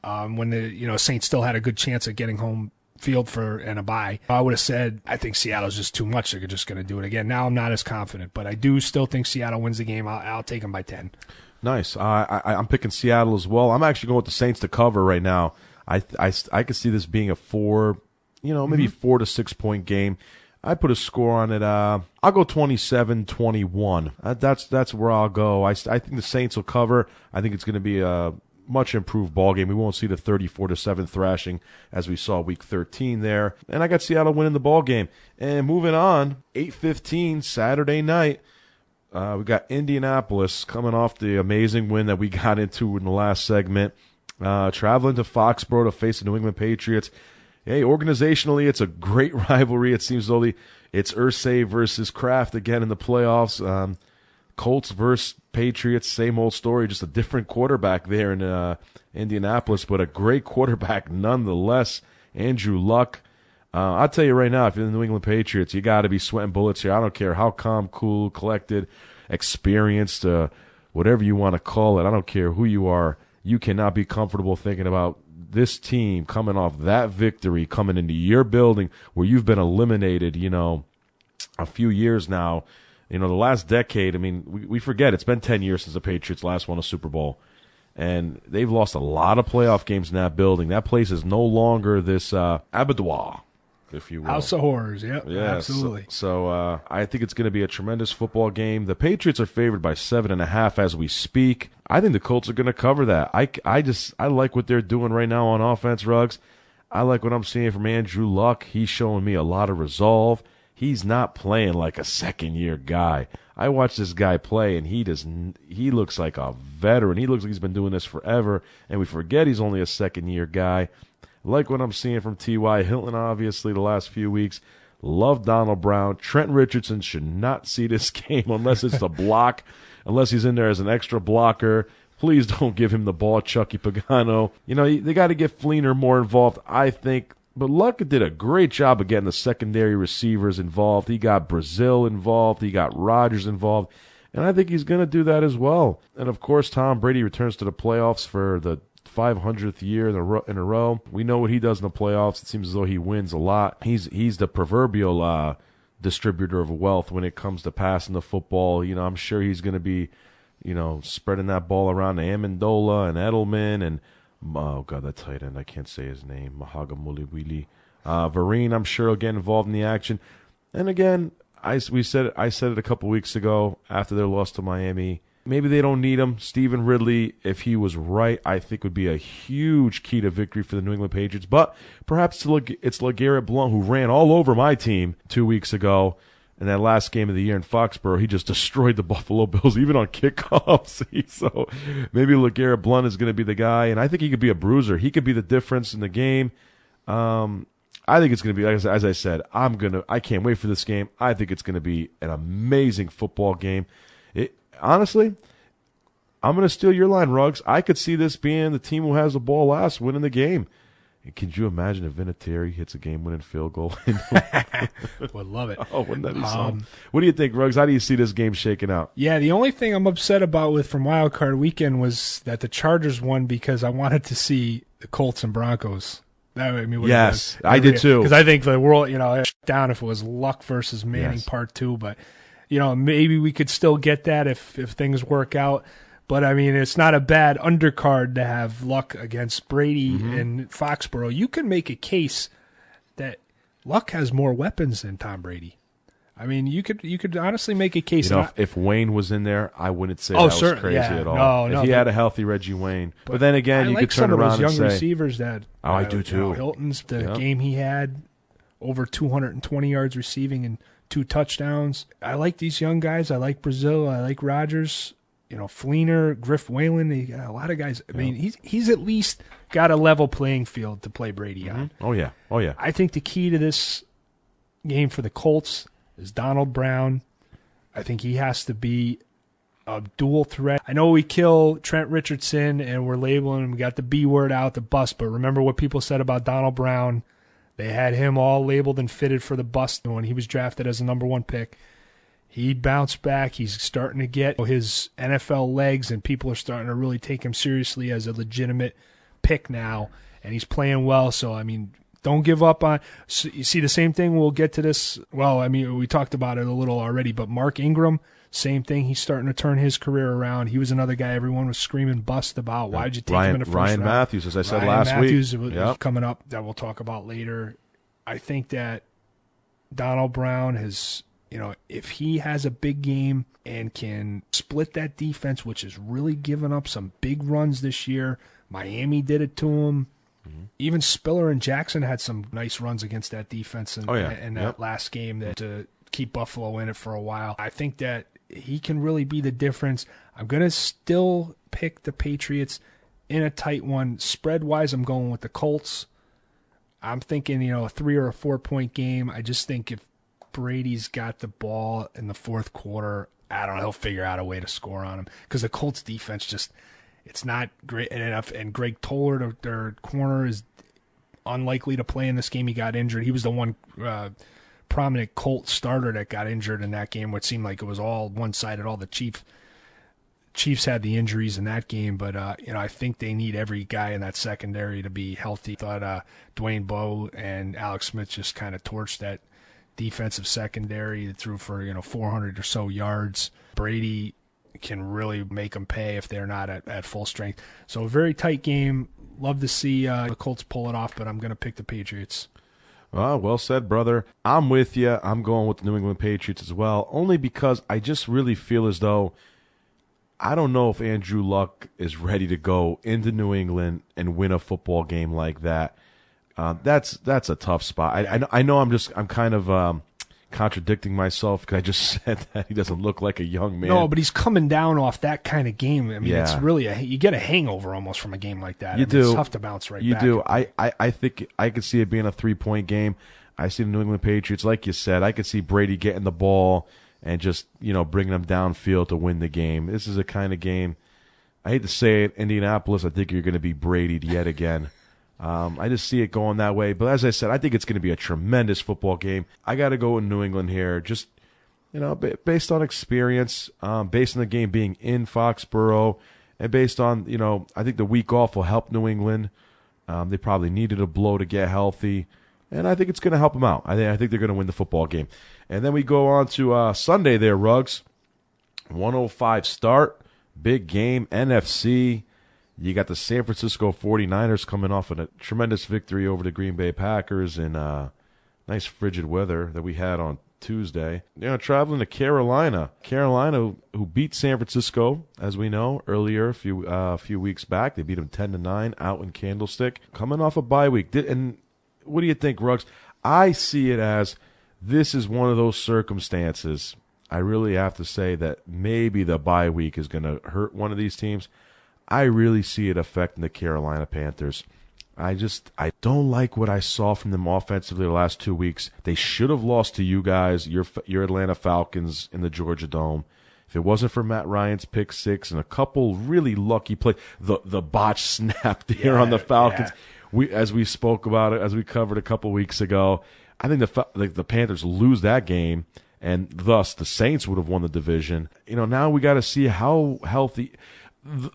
[SPEAKER 3] When the Saints still had a good chance of getting home field and a bye. I would have said I think Seattle's just too much. They're just going to do it again. Now I'm not as confident, but I do still think Seattle wins the game. I'll take them by 10.
[SPEAKER 2] Nice. I'm picking Seattle as well. I'm actually going with the Saints to cover right now. I could see this being a 4, maybe 4 to 6 point game. I put a score on it. I'll go 27-21. That's where I'll go. I think the Saints will cover. I think it's going to be much improved ball game. We won't see the 34-7 thrashing as we saw week 13 there. And I got Seattle winning the ball game. And moving on, 8:15 Saturday night, we got Indianapolis coming off the amazing win that we got into in the last segment, traveling to Foxborough to face the New England Patriots. Hey, organizationally, it's a great rivalry. It seems as though it's Irsay versus Kraft again in the playoffs. Colts versus Patriots, same old story, just a different quarterback there in Indianapolis, but a great quarterback nonetheless. Andrew Luck. I'll tell you right now, if you're the New England Patriots, you got to be sweating bullets here. I don't care how calm, cool, collected, experienced, whatever you want to call it. I don't care who you are. You cannot be comfortable thinking about this team coming off that victory, coming into your building where you've been eliminated, a few years now. The last decade, I mean, we forget it's been 10 years since the Patriots last won a Super Bowl. And they've lost a lot of playoff games in that building. That place is no longer this abattoir, if you will.
[SPEAKER 3] House of Horrors, yep,
[SPEAKER 2] yeah,
[SPEAKER 3] absolutely.
[SPEAKER 2] So I think it's going to be a tremendous football game. The Patriots are favored by 7.5 as we speak. I think the Colts are going to cover that. I like what they're doing right now on offense, Ruggs. I like what I'm seeing from Andrew Luck. He's showing me a lot of resolve. He's not playing like a second-year guy. I watch this guy play, and he looks like a veteran. He looks like he's been doing this forever, and we forget he's only a second-year guy. Like what I'm seeing from T.Y. Hilton, obviously, the last few weeks. Love Donald Brown. Trent Richardson should not see this game unless it's the block, unless he's in there as an extra blocker. Please don't give him the ball, Chucky Pagano. They got to get Fleener more involved, I think. But Luck did a great job of getting the secondary receivers involved. He got Brazil involved. He got Rodgers involved. And I think he's going to do that as well. And, of course, Tom Brady returns to the playoffs for the 500th year in a row. We know what he does in the playoffs. It seems as though he wins a lot. He's the proverbial distributor of wealth when it comes to passing the football. I'm sure he's going to be, spreading that ball around to Amendola and Edelman and oh, God, that tight end. I can't say his name. Mahagamuliwili. Vereen, I'm sure, will get involved in the action. And again, I said it a couple weeks ago after their loss to Miami. Maybe they don't need him. Stephen Ridley, if he was right, I think would be a huge key to victory for the New England Patriots. But perhaps it's LeGarrette Blount, who ran all over my team 2 weeks ago. In that last game of the year in Foxborough, he just destroyed the Buffalo Bills, even on kickoffs. So maybe LeGarrette Blount is going to be the guy, and I think he could be a bruiser. He could be the difference in the game. I think it's going to be, as I said, I can't wait for this game. I think it's going to be an amazing football game. Honestly, I'm going to steal your line, Ruggs. I could see this being the team who has the ball last winning the game. Can you imagine if Vinatieri hits a game-winning field goal?
[SPEAKER 3] Would love it.
[SPEAKER 2] Oh, wouldn't that be something? What do you think, Ruggs? How do you see this game shaking out?
[SPEAKER 3] Yeah, the only thing I'm upset about from Wild Card Weekend was that the Chargers won because I wanted to see the Colts and Broncos.
[SPEAKER 2] Yes, I did too.
[SPEAKER 3] Because I think the world, down if it was Luck versus Manning Part 2, but maybe we could still get that if things work out. But, it's not a bad undercard to have Luck against Brady in Foxborough. You can make a case that Luck has more weapons than Tom Brady. You could honestly make a case.
[SPEAKER 2] If Wayne was in there, I wouldn't say that was crazy at all.
[SPEAKER 3] No,
[SPEAKER 2] if he had a healthy Reggie Wayne. But then again, you could turn around and say. I like some of those young
[SPEAKER 3] receivers that.
[SPEAKER 2] Oh, I do too.
[SPEAKER 3] Hilton's, game he had, over 220 yards receiving and 2 touchdowns. I like these young guys. I like Brazil. I like Rodgers. Fleener, Griff Whalen, a lot of guys. He's at least got a level playing field to play Brady on.
[SPEAKER 2] Oh, yeah.
[SPEAKER 3] I think the key to this game for the Colts is Donald Brown. I think he has to be a dual threat. I know we kill Trent Richardson and we're labeling him. We got the B word out, the bust, but remember what people said about Donald Brown. They had him all labeled and fitted for the bust when he was drafted as a number 1 pick. He bounced back. He's starting to get his NFL legs, and people are starting to really take him seriously as a legitimate pick now, and he's playing well. So, don't give up on – you see the same thing. We'll get to this. Well, we talked about it a little already, but Mark Ingram, same thing. He's starting to turn his career around. He was another guy everyone was screaming bust about. Why'd you take him in the first round?
[SPEAKER 2] Ryan Matthews, as I said last week.
[SPEAKER 3] Ryan Matthews is coming up that we'll talk about later. I think that Donald Brown has – if he has a big game and can split that defense, which has really given up some big runs this year. Miami did it to him. Mm-hmm. Even Spiller and Jackson had some nice runs against that defense in that last game to keep Buffalo in it for a while. I think that he can really be the difference. I'm going to still pick the Patriots in a tight one. Spread-wise, I'm going with the Colts. I'm thinking, a 3 or a 4 point game. I just think if Brady's got the ball in the fourth quarter, I don't know, he'll figure out a way to score on him because the Colts defense it's not great enough. And Greg Toller, their corner, is unlikely to play in this game. He got injured. He was the one prominent Colt starter that got injured in that game, which seemed like it was all one-sided. All the Chiefs had the injuries in that game, but I think they need every guy in that secondary to be healthy. I thought Dwayne Bowe and Alex Smith just kind of torched that defensive secondary. They threw for 400 or so yards. Brady can really make them pay if they're not at full strength. So a very tight game. Love to see the Colts pull it off, but I'm going to pick the Patriots.
[SPEAKER 2] Well said, brother. I'm with you. I'm going with the New England Patriots as well, only because I just really feel as though I don't know if Andrew Luck is ready to go into New England and win a football game like that. That's a tough spot. I know I'm kind of contradicting myself because I just said that he doesn't look like a young man.
[SPEAKER 3] No, but he's coming down off that kind of game. I mean, It's really you get a hangover almost from a game like that.
[SPEAKER 2] You do.
[SPEAKER 3] It's tough to bounce back.
[SPEAKER 2] You do. I think I could see it being a 3-point game. I see the New England Patriots, like you said. I could see Brady getting the ball and just bringing them downfield to win the game. This is a kind of game. I hate to say it, Indianapolis. I think you're going to be Brady'd yet again. I just see it going that way. But as I said, I think it's going to be a tremendous football game. I got to go with New England here, just based on experience, based on the game being in Foxborough, and based on I think the week off will help New England. They probably needed a blow to get healthy, and I think it's going to help them out. I think they're going to win the football game. And then we go on to Sunday there, Ruggs. 1:05 start, big game, NFC. You got the San Francisco 49ers coming off of a tremendous victory over the Green Bay Packers in nice frigid weather that we had on Tuesday. Traveling to Carolina. Carolina, who beat San Francisco, as we know, earlier a few weeks back. They beat them 10-9 out in Candlestick. Coming off a bye week. And what do you think, Ruggs? I see it as this is one of those circumstances. I really have to say that maybe the bye week is going to hurt one of these teams. I really see it affecting the Carolina Panthers. I don't like what I saw from them offensively the last 2 weeks. They should have lost to you guys, your Atlanta Falcons in the Georgia Dome. If it wasn't for Matt Ryan's pick six and a couple really lucky plays, the botch snap there on the Falcons, as we spoke about it, as we covered a couple weeks ago, I think the Panthers lose that game, and thus the Saints would have won the division. Now we got to see how healthy.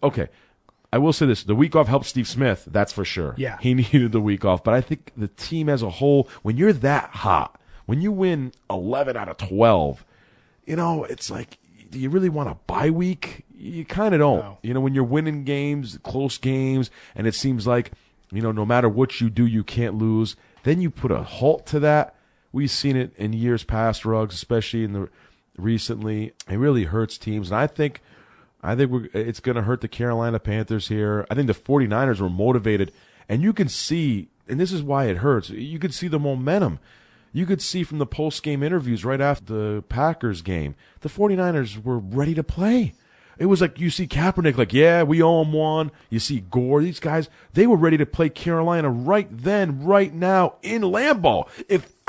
[SPEAKER 2] Okay, I will say this. The week off helped Steve Smith, that's for sure.
[SPEAKER 3] Yeah.
[SPEAKER 2] He needed the week off. But I think the team as a whole, when you're that hot, when you win 11 out of 12, it's like, do you really want a bye week? You kind of don't. No. When you're winning games, close games, and it seems like, no matter what you do, you can't lose, then you put a halt to that. We've seen it in years past, Ruggs, especially recently. It really hurts teams. And I think it's going to hurt the Carolina Panthers here. I think the 49ers were motivated, and you can see, and this is why it hurts, you could see the momentum. You could see from the post-game interviews right after the Packers game, the 49ers were ready to play. It was like you see Kaepernick like, yeah, we owe him one. You see Gore, these guys, they were ready to play Carolina right then, right now in Lambeau.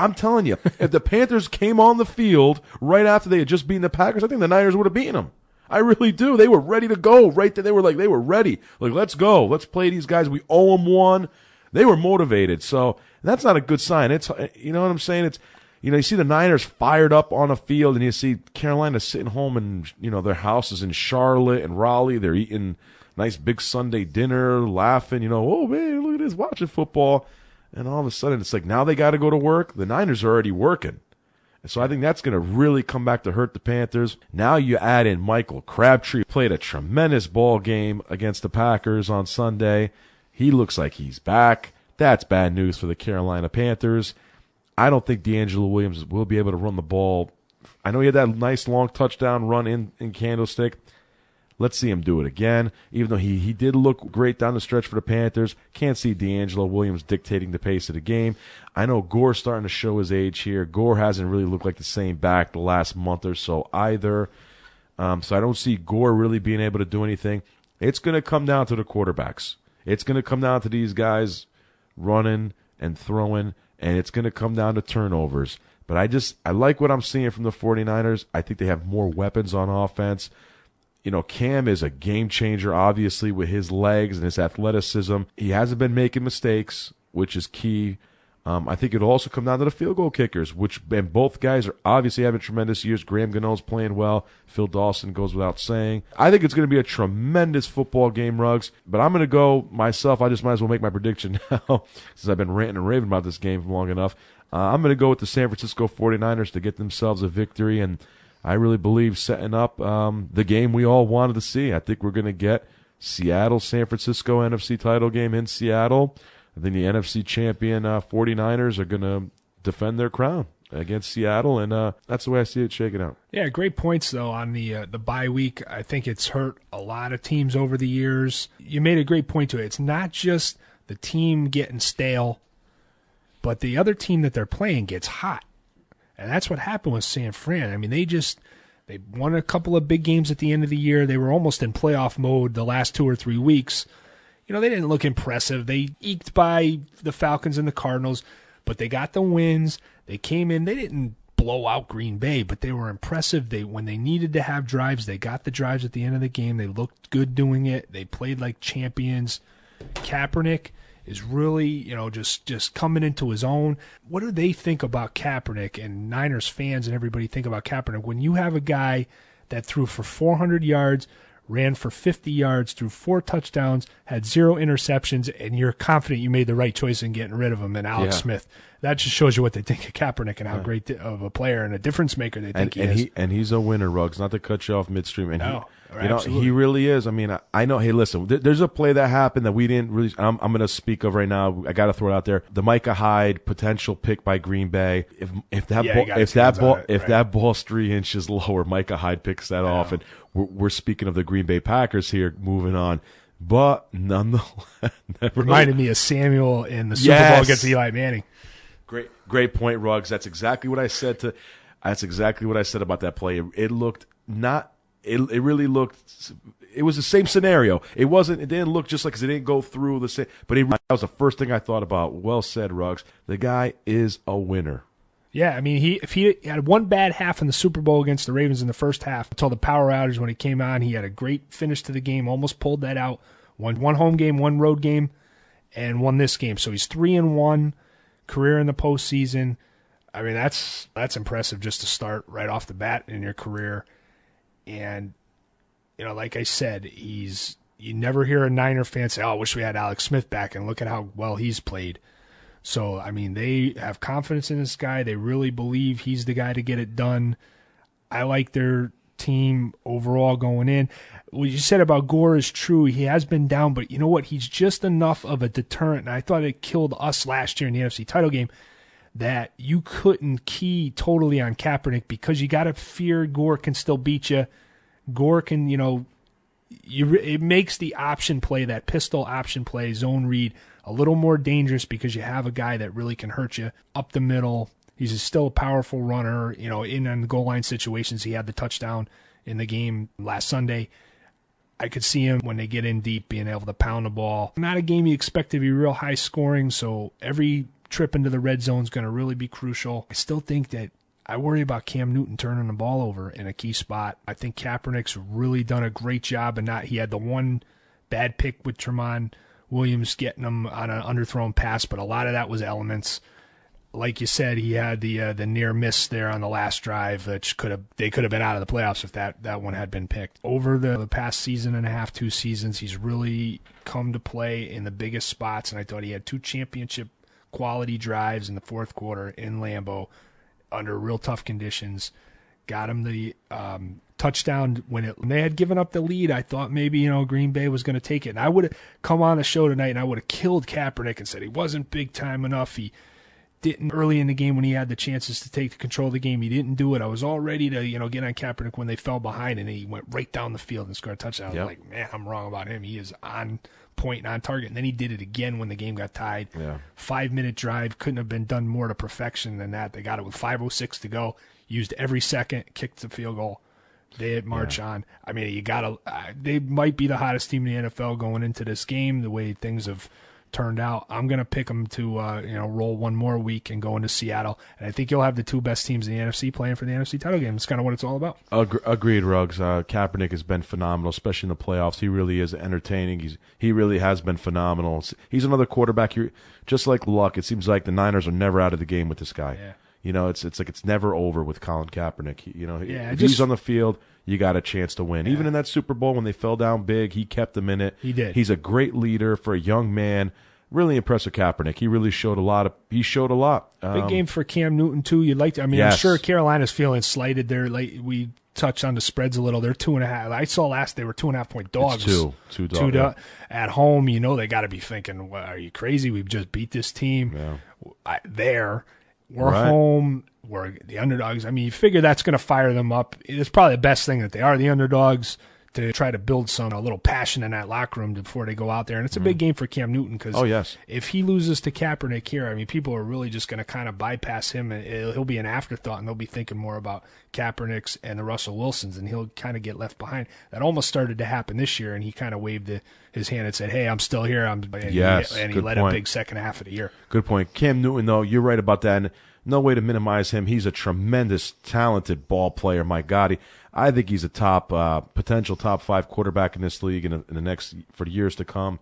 [SPEAKER 2] I'm telling you, if the Panthers came on the field right after they had just beaten the Packers, I think the Niners would have beaten them. I really do. They were ready to go right there. They were ready. Like, let's go. Let's play these guys. We owe them one. They were motivated. So that's not a good sign. It's, you know what I'm saying? It's, you see the Niners fired up on a field, and you see Carolina sitting home in, their houses in Charlotte and Raleigh. They're eating nice big Sunday dinner, laughing, oh man, look at this, watching football. And all of a sudden it's like, now they got to go to work. The Niners are already working. And so I think that's going to really come back to hurt the Panthers. Now you add in Michael Crabtree, played a tremendous ball game against the Packers on Sunday. He looks like he's back. That's bad news for the Carolina Panthers. I don't think D'Angelo Williams will be able to run the ball I know he had that nice long touchdown run in Candlestick. Let's see him do it again. Even though he did look great down the stretch for the Panthers, can't see D'Angelo Williams dictating the pace of the game. I know Gore's starting to show his age here. Gore hasn't really looked like the same back the last month or so either. So I don't see Gore really being able to do anything. It's going to come down to the quarterbacks. It's going to come down to these guys running and throwing, and it's going to come down to turnovers. But I like what I'm seeing from the 49ers. I think they have more weapons on offense. You know, Cam is a game changer, obviously, with his legs and his athleticism. He hasn't been making mistakes, which is key. I think it'll also come down to the field goal kickers, and both guys are obviously having tremendous years. Graham Gano's playing well. Phil Dawson goes without saying. I think it's going to be a tremendous football game, Ruggs, but I'm going to go myself. I just might as well make my prediction now since I've been ranting and raving about this game long enough. I'm going to go with the San Francisco 49ers to get themselves a victory, and I really believe setting up the game we all wanted to see. I think we're going to get Seattle-San Francisco NFC title game in Seattle. I think the NFC champion 49ers are going to defend their crown against Seattle, and that's the way I see it shaking out.
[SPEAKER 3] Yeah, great points, though, on the bye week. I think it's hurt a lot of teams over the years. You made a great point to it. It's not just the team getting stale, but the other team that they're playing gets hot. And that's what happened with San Fran. I mean, they won a couple of big games at the end of the year. They were almost in playoff mode the last 2 or 3 weeks. You know, they didn't look impressive. They eked by the Falcons and the Cardinals, but they got the wins. They came in. They didn't blow out Green Bay, but they were impressive. When they needed to have drives, they got the drives at the end of the game. They looked good doing it. They played like champions. Kaepernick is really, you know, just coming into his own. What do they think about Kaepernick, and Niners fans and everybody think about Kaepernick when you have a guy that threw for 400 yards, ran for 50 yards, threw 4 touchdowns, had 0 interceptions, and you're confident you made the right choice in getting rid of him and Alex Smith? That just shows you what they think of Kaepernick and how great of a player and a difference maker they think he is.
[SPEAKER 2] And he's a winner, Ruggs, not to cut you off midstream. And
[SPEAKER 3] absolutely.
[SPEAKER 2] He really is. I mean, I know. Hey, listen, there's a play that happened that we didn't really. I'm going to speak of right now. I got to throw it out there. The Micah Hyde potential pick by Green Bay. If that ball's 3 inches lower, Micah Hyde picks that off, and we're speaking of the Green Bay Packers here. Moving on. But nonetheless,
[SPEAKER 3] reminded me of Samuel in the Super Bowl against Eli Manning.
[SPEAKER 2] Great point, Ruggs. That's exactly what I said about that play. It looked not. It really looked. It was the same scenario. It wasn't. It didn't look just like, because it didn't go through the same. But that was the first thing I thought about. Well said, Ruggs. The guy is a winner.
[SPEAKER 3] Yeah, I mean, if he had one bad half in the Super Bowl against the Ravens in the first half until the power outage when he came on, he had a great finish to the game. Almost pulled that out. Won one home game, one road game, and won this game. So he's 3-1. Career in the postseason. I mean, that's impressive just to start right off the bat in your career. And, you know, like I said, you never hear a Niner fan say, "Oh, I wish we had Alex Smith back," and look at how well he's played. So, I mean, they have confidence in this guy. They really believe he's the guy to get it done. I like their team overall going in. What you said about Gore is true. He has been down, but you know what? He's just enough of a deterrent, and I thought it killed us last year in the NFC title game, that you couldn't key totally on Kaepernick because you got to fear Gore can still beat you. Gore can, you know, it makes the option play, that pistol option play, zone read, a little more dangerous because you have a guy that really can hurt you up the middle. He's still a powerful runner, you know, in on the goal line situations. He had the touchdown in the game last Sunday. I could see him when they get in deep being able to pound the ball. Not a game you expect to be real high scoring, so every trip into the red zone is going to really be crucial. I still think that I worry about Cam Newton turning the ball over in a key spot. I think Kaepernick's really done a great job, and he had the one bad pick with Tremont Williams getting him on an underthrown pass, but a lot of that was elements. Like you said, he had the near miss there on the last drive, which they could have been out of the playoffs if that one had been picked. Over the past season and a half, 2 seasons, he's really come to play in the biggest spots, and I thought he had 2 championship quality drives in the fourth quarter in Lambeau under real tough conditions. Got him the touchdown when they had given up the lead. I thought maybe, you know, Green Bay was going to take it, and I would have come on the show tonight and I would have killed Kaepernick and said he wasn't big time enough. didn't early in the game when he had the chances to take the control of the game. He didn't do it. I was all ready to, get on Kaepernick when they fell behind, and he went right down the field and scored a touchdown. I was like, man, I'm wrong about him. He is on point and on target. And then he did it again when the game got tied. 5-minute drive. Couldn't have been done more to perfection than that. They got it with 5:06 to go. Used every second, kicked the field goal. They march on. I mean, they might be the hottest team in the NFL going into this game, the way things have turned out. I'm going to pick them to roll one more week and go into Seattle. And I think you'll have the two best teams in the NFC playing for the NFC title game. That's kind of what it's all about.
[SPEAKER 2] Agreed, Ruggs. Kaepernick has been phenomenal, especially in the playoffs. He really is entertaining. He really has been phenomenal. He's another quarterback. Just like Luck, it seems like the Niners are never out of the game with this guy. Yeah. It's like it's never over with Colin Kaepernick. If he's on the field, you got a chance to win. Even in that Super Bowl when they fell down big, he kept them in it.
[SPEAKER 3] He did.
[SPEAKER 2] He's a great leader for a young man. Really impressive, Kaepernick. He really showed a lot.
[SPEAKER 3] Big game for Cam Newton too. I'm sure Carolina's feeling slighted there. Like we touched on the spreads a little. They're 2.5. I saw last they were 2.5-point dogs.
[SPEAKER 2] It's two
[SPEAKER 3] at home. They got to be thinking, well, are you crazy? We've just beat this team. We're home. We're the underdogs. I mean, you figure that's going to fire them up. It's probably the best thing that they are the underdogs, to try to build a little passion in that locker room before they go out there. And it's a big game for Cam Newton because if he loses to Kaepernick here, I mean, people are really just going to kind of bypass him, and he'll be an afterthought, and they'll be thinking more about Kaepernick's and the Russell Wilsons, and he'll kind of get left behind. That almost started to happen this year, and he kind of waved his hand and said, hey, I'm still here. And he led a big second half of the year.
[SPEAKER 2] Good point. Cam Newton, though, you're right about that. And no way to minimize him. He's a tremendous, talented ball player. My God, I think he's a potential top 5 quarterback in this league in the next for years to come.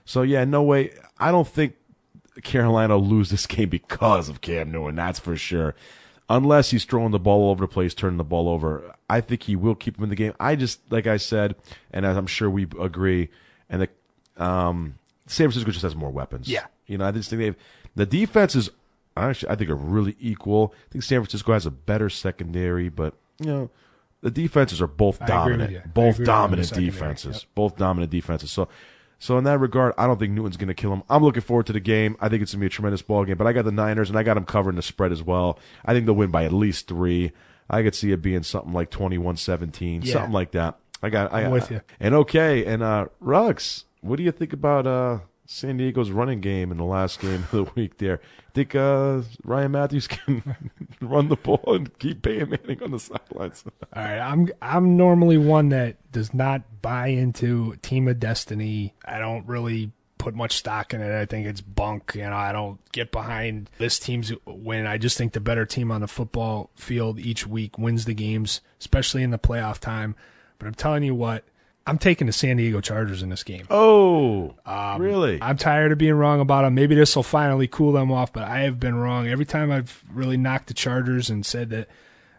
[SPEAKER 2] So no way. I don't think Carolina will lose this game because of Cam Newton. That's for sure. Unless he's throwing the ball all over the place, turning the ball over. I think he will keep him in the game. I just, like I said, and as I'm sure we agree, and the San Francisco just has more weapons.
[SPEAKER 3] Yeah.
[SPEAKER 2] I just think the defense is. Actually, I think are really equal. I think San Francisco has a better secondary, but the defenses are both dominant. Both dominant defenses. Yep. Both dominant defenses. So in that regard, I don't think Newton's going to kill him. I'm looking forward to the game. I think it's going to be a tremendous ball game. But I got the Niners, and I got them covering the spread as well. I think they'll win by at least 3. I could see it being something like 21-17, something like that. I'm with you. And Ruggs, what do you think about San Diego's running game in the last game of the week there? Think Ryan Matthews can run the ball and keep Peyton Manning on the sidelines?
[SPEAKER 3] All right, I'm normally one that does not buy into team of destiny. I don't really put much stock in it. I think it's bunk. I don't get behind this team's win. I just think the better team on the football field each week wins the games, especially in the playoff time. But I'm telling you what, I'm taking the San Diego Chargers in this game.
[SPEAKER 2] Oh, really?
[SPEAKER 3] I'm tired of being wrong about them. Maybe this will finally cool them off, but I have been wrong. Every time I've really knocked the Chargers and said that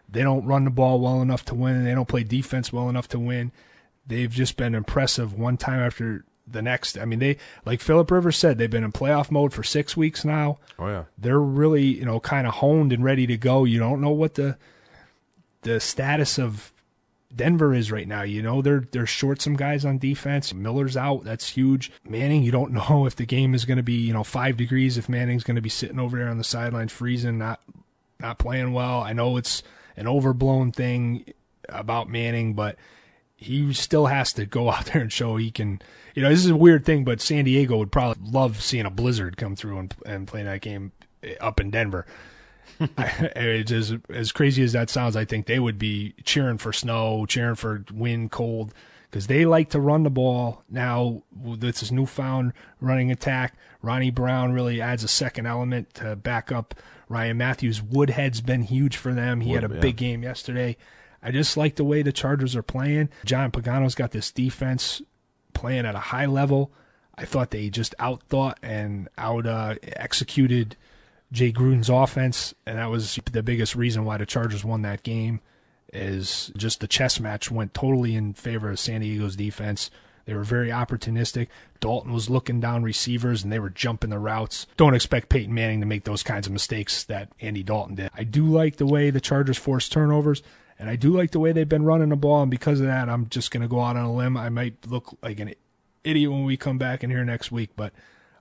[SPEAKER 3] they don't run the ball well enough to win and they don't play defense well enough to win, they've just been impressive one time after the next. I mean, they, like Phillip Rivers said, they've been in playoff mode for 6 weeks now.
[SPEAKER 2] Oh, yeah.
[SPEAKER 3] They're really, kind of honed and ready to go. You don't know what the status of Denver is right now. They're short some guys on defense. Miller's out. That's huge. Manning, you don't know if the game is going to be 5 degrees, if Manning's going to be sitting over there on the sideline freezing, not playing well. I know it's an overblown thing about Manning, but he still has to go out there and show he can. This is a weird thing, but San Diego would probably love seeing a blizzard come through and play that game up in Denver. It's as crazy as that sounds, I think they would be cheering for snow, cheering for wind, cold, because they like to run the ball. Now, with this newfound running attack, Ronnie Brown really adds a second element to back up Ryan Matthews. Woodhead's been huge for them. He had a big game yesterday. I just like the way the Chargers are playing. John Pagano's got this defense playing at a high level. I thought they just outthought and executed Jay Gruden's offense, and that was the biggest reason why the Chargers won that game, is just the chess match went totally in favor of San Diego's defense. They were very opportunistic. Dalton was looking down receivers, and they were jumping the routes. Don't expect Peyton Manning to make those kinds of mistakes that Andy Dalton did. I do like the way the Chargers force turnovers, and I do like the way they've been running the ball, and because of that, I'm just going to go out on a limb. I might look like an idiot when we come back in here next week, but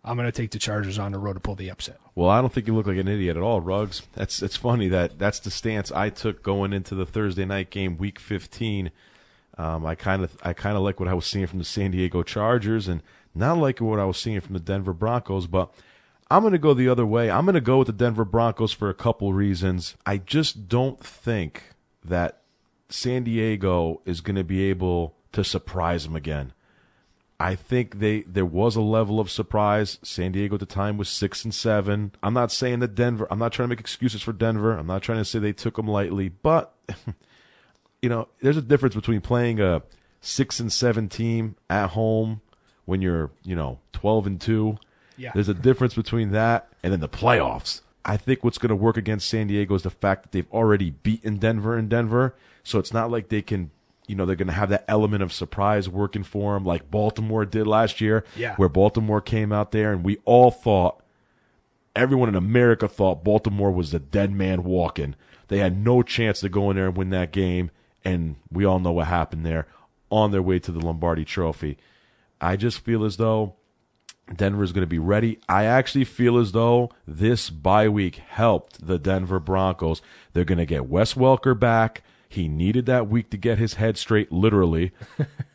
[SPEAKER 3] I'm going to take the Chargers on the road to pull the upset.
[SPEAKER 2] Well, I don't think you look like an idiot at all, Ruggs. It's funny that's the stance I took going into the Thursday night game, Week 15. I kind of like what I was seeing from the San Diego Chargers, and not like what I was seeing from the Denver Broncos. But I'm going to go the other way. I'm going to go with the Denver Broncos for a couple reasons. I just don't think that San Diego is going to be able to surprise them again. I think there was a level of surprise. San Diego at the time was 6-7. I'm not saying that Denver. I'm not trying to make excuses for Denver. I'm not trying to say they took them lightly, but there's a difference between playing a 6-7 team at home when you're 12-2.
[SPEAKER 3] Yeah.
[SPEAKER 2] There's a difference between that and then the playoffs. I think what's going to work against San Diego is the fact that they've already beaten Denver in Denver, so it's not like they can. They're going to have that element of surprise working for them like Baltimore did last year, where Baltimore came out there and we all thought, everyone in America thought Baltimore was the dead man walking. They had no chance to go in there and win that game, and we all know what happened there on their way to the Lombardi Trophy. I just feel as though Denver is going to be ready. I actually feel as though this bye week helped the Denver Broncos. They're going to get Wes Welker back. He needed that week to get his head straight, literally.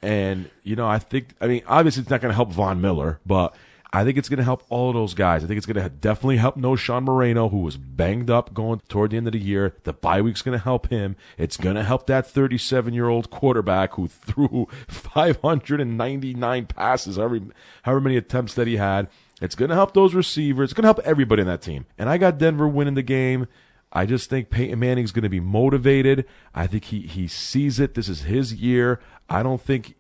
[SPEAKER 2] And, obviously it's not going to help Von Miller, but I think it's going to help all of those guys. I think it's going to definitely help Sean Moreno, who was banged up going toward the end of the year. The bye week's going to help him. It's going to help that 37-year-old quarterback who threw 599 passes, however many attempts that he had. It's going to help those receivers. It's going to help everybody in that team. And I got Denver winning the game. I just think Peyton Manning's going to be motivated. I think he sees it. This is his year. I don't think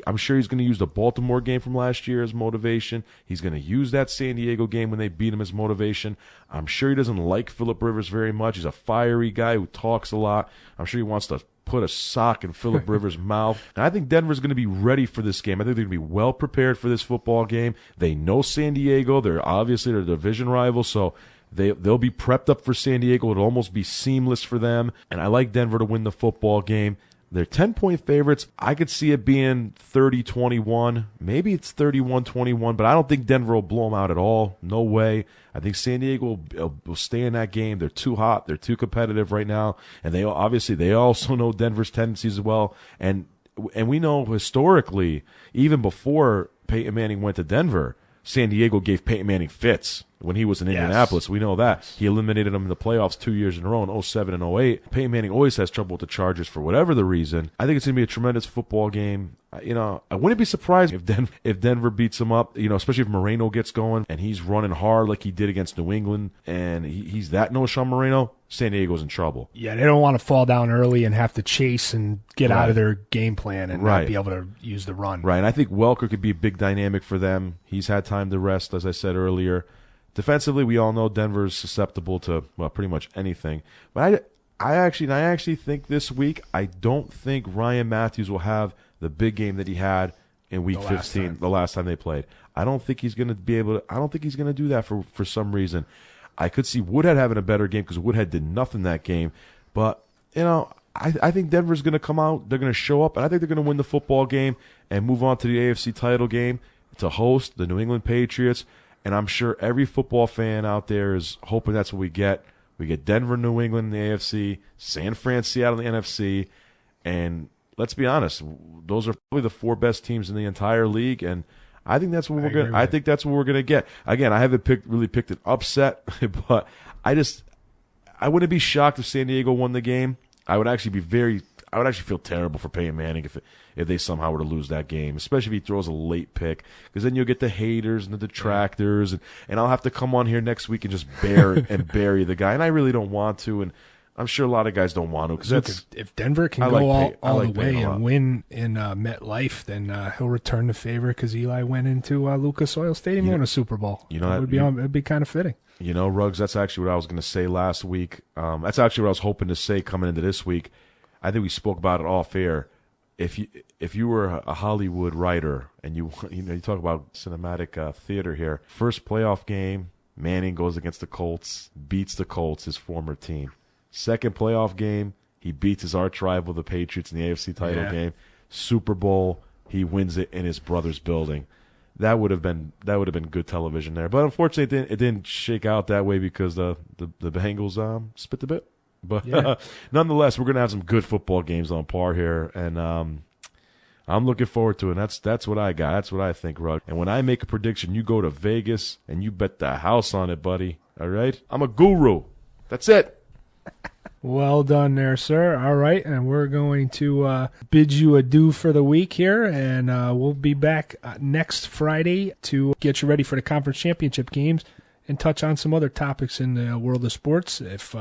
[SPEAKER 2] I'm sure he's going to use the Baltimore game from last year as motivation. He's going to use that San Diego game when they beat him as motivation. I'm sure he doesn't like Phillip Rivers very much. He's a fiery guy who talks a lot. I'm sure he wants to put a sock in Phillip Rivers' mouth. And I think Denver's going to be ready for this game. I think they're going to be well prepared for this football game. They know San Diego. They're obviously their division rival, so they'll be prepped up for San Diego. It'll almost be seamless for them. And I like Denver to win the football game. They're 10-point favorites. I could see it being 30-21. Maybe it's 31-21, but I don't think Denver will blow them out at all. No way. I think San Diego will stay in that game. They're too hot. They're too competitive right now. And they also know Denver's tendencies as well. And we know historically, even before Peyton Manning went to Denver, San Diego gave Peyton Manning fits when he was in Indianapolis. We know that. He eliminated them in the playoffs 2 years in a row in 07 and 08. Peyton Manning always has trouble with the Chargers for whatever the reason. I think it's going to be a tremendous football game. I wouldn't be surprised if Denver beats them up, especially if Moreno gets going and he's running hard like he did against New England, and he's that Sean Moreno. San Diego's in trouble.
[SPEAKER 3] Yeah, they don't want to fall down early and have to chase and get out of their game plan and not be able to use the run.
[SPEAKER 2] Right, and I think Welker could be a big dynamic for them. He's had time to rest, as I said earlier. Defensively, we all know Denver's susceptible to pretty much anything. But I actually think this week, I don't think Ryan Matthews will have the big game that he had in Week 15, the last time they played. I don't think he's going to be able to. I don't think he's going to do that for some reason. I could see Woodhead having a better game because Woodhead did nothing that game. But I think Denver's going to come out. They're going to show up, and I think they're going to win the football game and move on to the AFC title game to host the New England Patriots. And I'm sure every football fan out there is hoping that's what we get. We get Denver, New England in the AFC, San Fran, Seattle in the NFC. And let's be honest, those are probably the four best teams in the entire league. And I think that's what we're going. I think that's what we're going to get. Again, I haven't really picked an upset, but I wouldn't be shocked if San Diego won the game. I would actually feel terrible for Peyton Manning if they somehow were to lose that game, especially if he throws a late pick, because then you'll get the haters and the detractors, and I'll have to come on here next week and just bury the guy, and I really don't want to, and I'm sure a lot of guys don't want to. Because
[SPEAKER 3] if Denver can go all the way and win in MetLife, then he'll return the favor because Eli went into Lucas Oil Stadium and won a Super Bowl. It'd be kind of fitting.
[SPEAKER 2] Ruggs, that's actually what I was going to say last week. That's actually what I was hoping to say coming into this week. I think we spoke about it off air. If you were a Hollywood writer and you talk about cinematic theater here, first playoff game, Manning goes against the Colts, beats the Colts, his former team. Second playoff game, he beats his arch rival, the Patriots, in the AFC title game. Super Bowl, he wins it in his brother's building. that would have been good television there. But unfortunately, it didn't shake out that way because the Bengals spit the bit. But nonetheless, we're gonna have some good football games on par here, and I'm looking forward to it. And that's what I got. That's what I think, Rug. And when I make a prediction, you go to Vegas and you bet the house on it, buddy. All right? I'm a guru. That's it.
[SPEAKER 3] Well done there, sir. All right, and we're going to bid you adieu for the week here, and we'll be back next Friday to get you ready for the conference championship games and touch on some other topics in the world of sports. If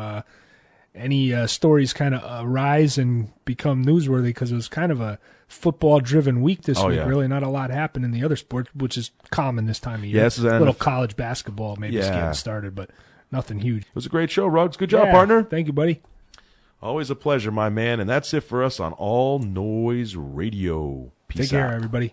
[SPEAKER 3] any stories kind of arise and become newsworthy, because it was kind of a football-driven week this week.
[SPEAKER 2] Yeah.
[SPEAKER 3] Really not a lot happened in the other sports, which is common this time of year.
[SPEAKER 2] Yes,
[SPEAKER 3] a little college basketball maybe just getting started, but nothing huge.
[SPEAKER 2] It was a great show, Ruggs. Good job, partner.
[SPEAKER 3] Thank you, buddy.
[SPEAKER 2] Always a pleasure, my man. And that's it for us on All Noise Radio. Peace
[SPEAKER 3] Take care,
[SPEAKER 2] out.
[SPEAKER 3] everybody.